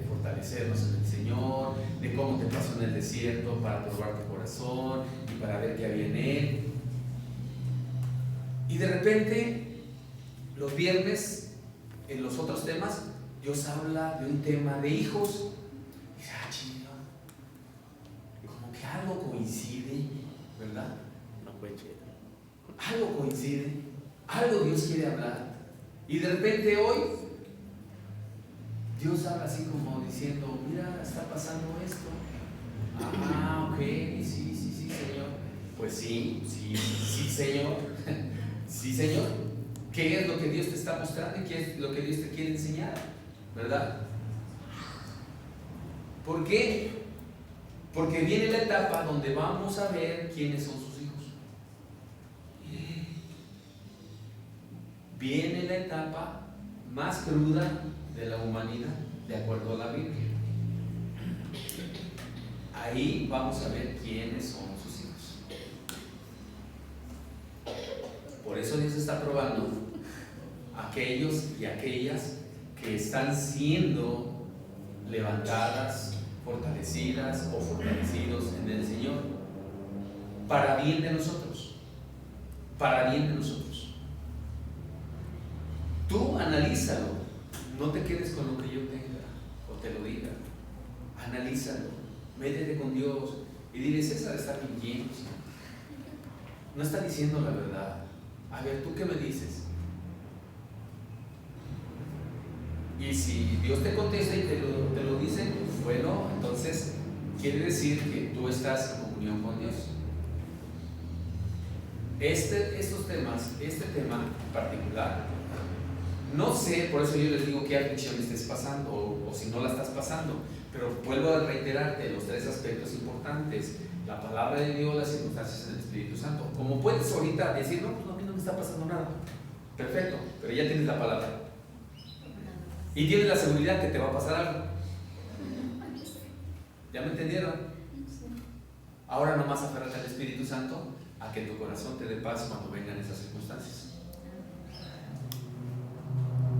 fortalecernos en el Señor, de cómo te pasó en el desierto para probar tu corazón y para ver qué había en él. Y de repente, los viernes, en los otros temas, Dios habla de un tema de hijos. Y dice, chido, como que algo coincide, ¿verdad? Algo coincide, algo Dios quiere hablar. Y de repente hoy, Dios habla así como diciendo, mira, está pasando esto. Ok, sí, Señor. Pues sí, Señor. Sí, Señor. ¿Qué es lo que Dios te está mostrando y qué es lo que Dios te quiere enseñar? ¿Verdad? ¿Por qué? Porque viene la etapa donde vamos a ver quiénes son sus hijos. Viene la etapa más cruda de la humanidad, de acuerdo a la Biblia. Ahí vamos a ver quiénes son sus hijos. Por eso Dios está probando a aquellos y aquellas que están siendo levantadas, fortalecidas o fortalecidos en el Señor, para bien de nosotros, para bien de nosotros. Tú analízalo, no te quedes con lo que yo tenga o te lo diga. Analízalo, métete con Dios y dile, César está mintiendo, no está diciendo la verdad. A ver, ¿tú qué me dices? Y si Dios te contesta y te lo dice, bueno, entonces quiere decir que tú estás en comunión con Dios. Estos temas, este tema en particular, no sé, por eso yo les digo qué aflicción estés pasando o si no la estás pasando, pero vuelvo a reiterarte los tres aspectos importantes: la palabra de Dios, las circunstancias del Espíritu Santo. Como puedes ahorita decir, no, pues a mí no me está pasando nada, perfecto, pero ya tienes la palabra y tienes la seguridad que te va a pasar algo. ¿Ya me entendieron? Ahora nomás aférrate al Espíritu Santo a que tu corazón te dé paz cuando vengan esas circunstancias.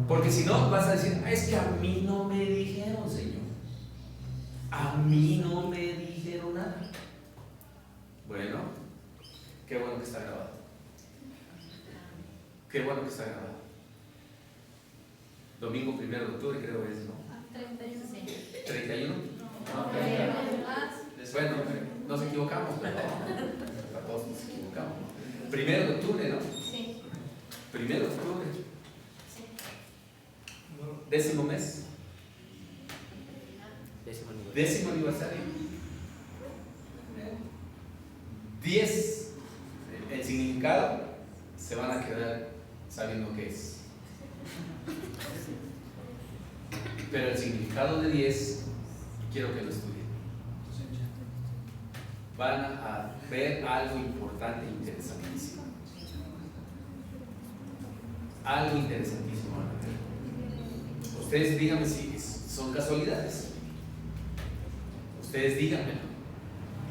Porque si no, vas a decir, es que a mí no me dijeron, Señor. A mí no me dijeron nada. Bueno, qué bueno que está grabado. Qué bueno que está grabado. Domingo 1 de octubre creo es, ¿no? 31. Sí. 31. No, Bueno, nos equivocamos, pero todos nos equivocamos. 1 de octubre, ¿no? Sí. 1 de octubre. Sí. 10º mes. 10º aniversario. 10. El significado se van a quedar sabiendo qué es. Pero el significado de 10 quiero que lo estudien. Van a ver algo importante e interesantísimo. Algo interesantísimo van a ver. Ustedes díganme si son casualidades. Ustedes díganmelo.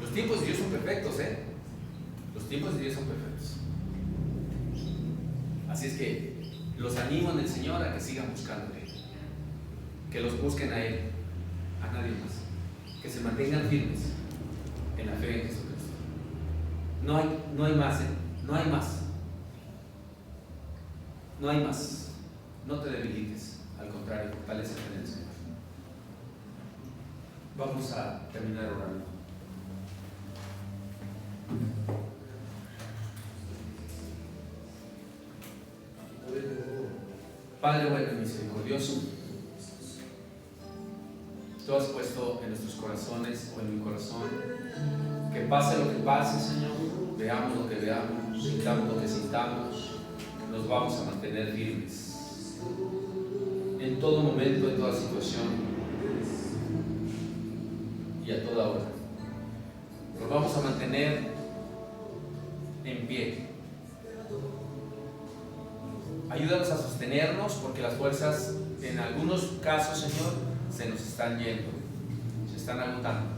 Los tiempos de Dios son perfectos, ¿eh? Los tiempos de Dios son perfectos. Así es que los animo en el Señor a que sigan buscándole. Que los busquen a Él, a nadie más. Que se mantengan firmes en la fe en Jesucristo. No hay más, ¿eh? No hay más. No hay más. No te debilites, al contrario, fortalécete en el Señor. Vamos a terminar orando. Padre bueno y misericordioso, Tú has puesto en nuestros corazones o en mi corazón que pase lo que pase, Señor, veamos lo que veamos, sintamos lo que sintamos, nos vamos a mantener firmes en todo momento, en toda situación y a toda hora. Nos vamos a mantener en pie. Ayúdanos a sostenernos porque las fuerzas en algunos casos, Señor, se nos están yendo, se están agotando.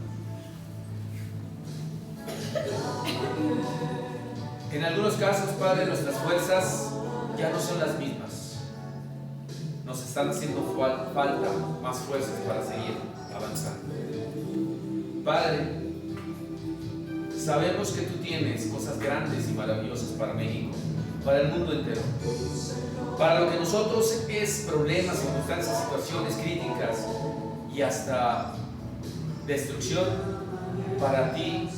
En algunos casos, Padre, nuestras fuerzas ya no son las mismas. Nos están haciendo falta más fuerzas para seguir avanzando. Padre, sabemos que Tú tienes cosas grandes y maravillosas para México, para el mundo entero. Para lo que nosotros es problemas, circunstancias, situaciones críticas y hasta destrucción, para Ti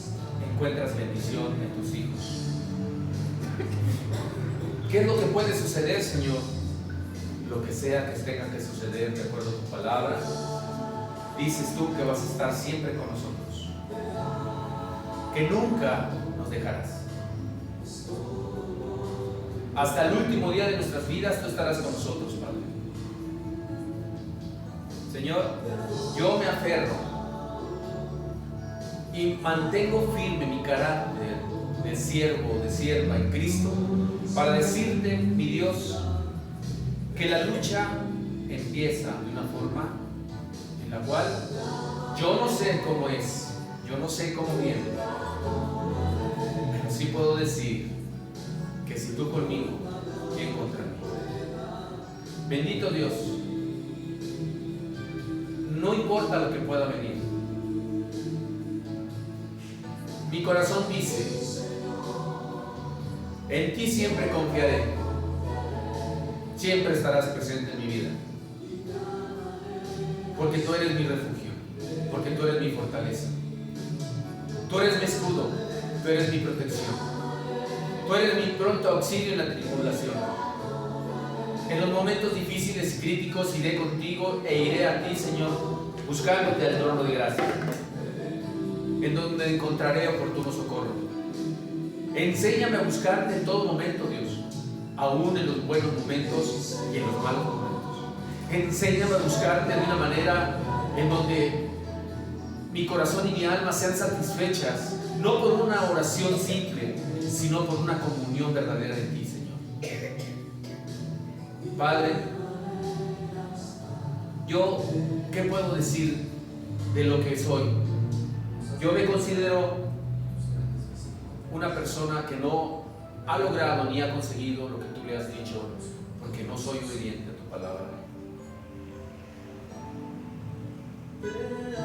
encuentras bendición en Tus hijos. ¿Qué es lo que puede suceder, Señor? Lo que sea que tenga que suceder de acuerdo a Tu palabra. Dices Tú que vas a estar siempre con nosotros, que nunca nos dejarás. Hasta el último día de nuestras vidas Tú estarás con nosotros, Padre. Señor, yo me aferro y mantengo firme mi carácter de siervo, de sierva en Cristo, para decirte, mi Dios, que la lucha empieza de una forma en la cual yo no sé cómo es, yo no sé cómo viene, pero sí puedo decir que si Tú conmigo, ¿quién contra mí? Bendito Dios, no importa lo que pueda venir. Mi corazón dice, en Ti siempre confiaré, siempre estarás presente en mi vida, porque Tú eres mi refugio, porque Tú eres mi fortaleza, Tú eres mi escudo, Tú eres mi protección. Tú eres mi pronto auxilio en la tribulación. En los momentos difíciles y críticos iré contigo e iré a Ti, Señor, buscándote al trono de gracia, en donde encontraré oportuno socorro. Enséñame a buscarte en todo momento, Dios, aún en los buenos momentos y en los malos momentos. Enséñame a buscarte de una manera en donde mi corazón y mi alma sean satisfechas, no por una oración simple, sino por una comunión verdadera en Ti, Señor. Padre, yo, ¿qué puedo decir de lo que soy? Yo me considero una persona que no ha logrado ni ha conseguido lo que Tú le has dicho, porque no soy obediente a Tu palabra.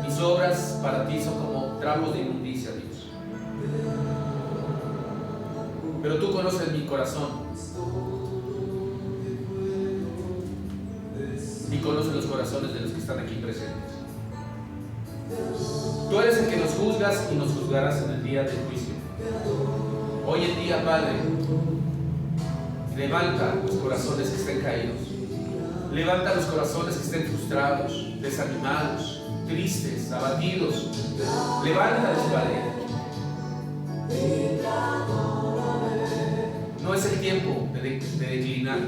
Mis obras para ti son como trapos de inmundicia, Dios. Pero tú conoces mi corazón y conoces los corazones de los que están aquí presentes. Tú eres el que nos juzgas y nos juzgarás en el día del juicio. Hoy en día, Padre, levanta los corazones que estén caídos. Levanta los corazones que estén frustrados, desanimados, tristes, abatidos. Levántalos, Padre. No es el tiempo de declinar.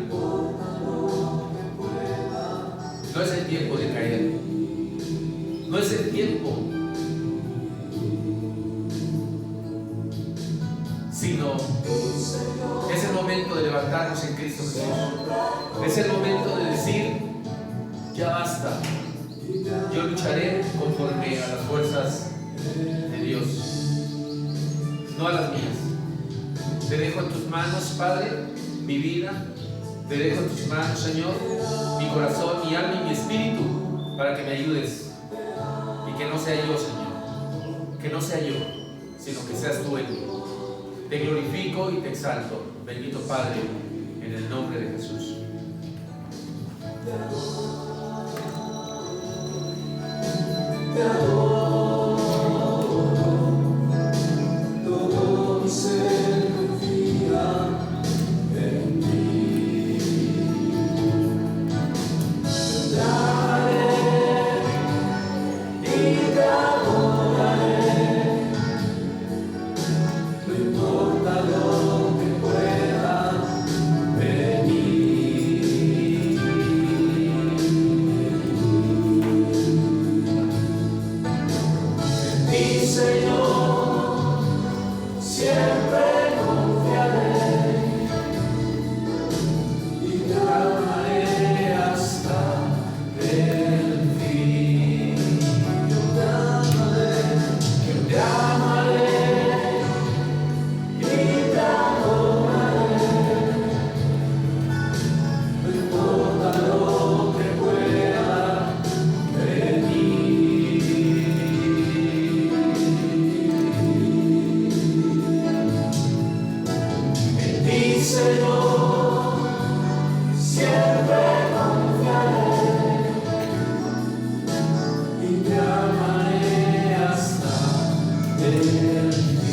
No es el tiempo de caer. No es el tiempo, sino es el momento de levantarnos en Cristo Jesús. Es el momento de decir: ya basta. Yo lucharé conforme a las fuerzas de Dios, no a las mías. Te dejo en tus manos, Padre, mi vida. Te dejo en tus manos, Señor, mi corazón, mi alma y mi espíritu, para que me ayudes. Y que no sea yo, Señor, que no sea yo, sino que seas tú en mí. Te glorifico y te exalto, bendito Padre, en el nombre de Jesús. Te adoro, todo mi ser confía en ti. Te amaré y te adoraré, no importa lo que pueda venir. En ti, Señor, siempre confiaré y te amaré hasta el fin. Yo te amaré y te adoraré, no importa lo que pueda venir. En ti, Señor, siempre confiaré y te amaré hasta el fin.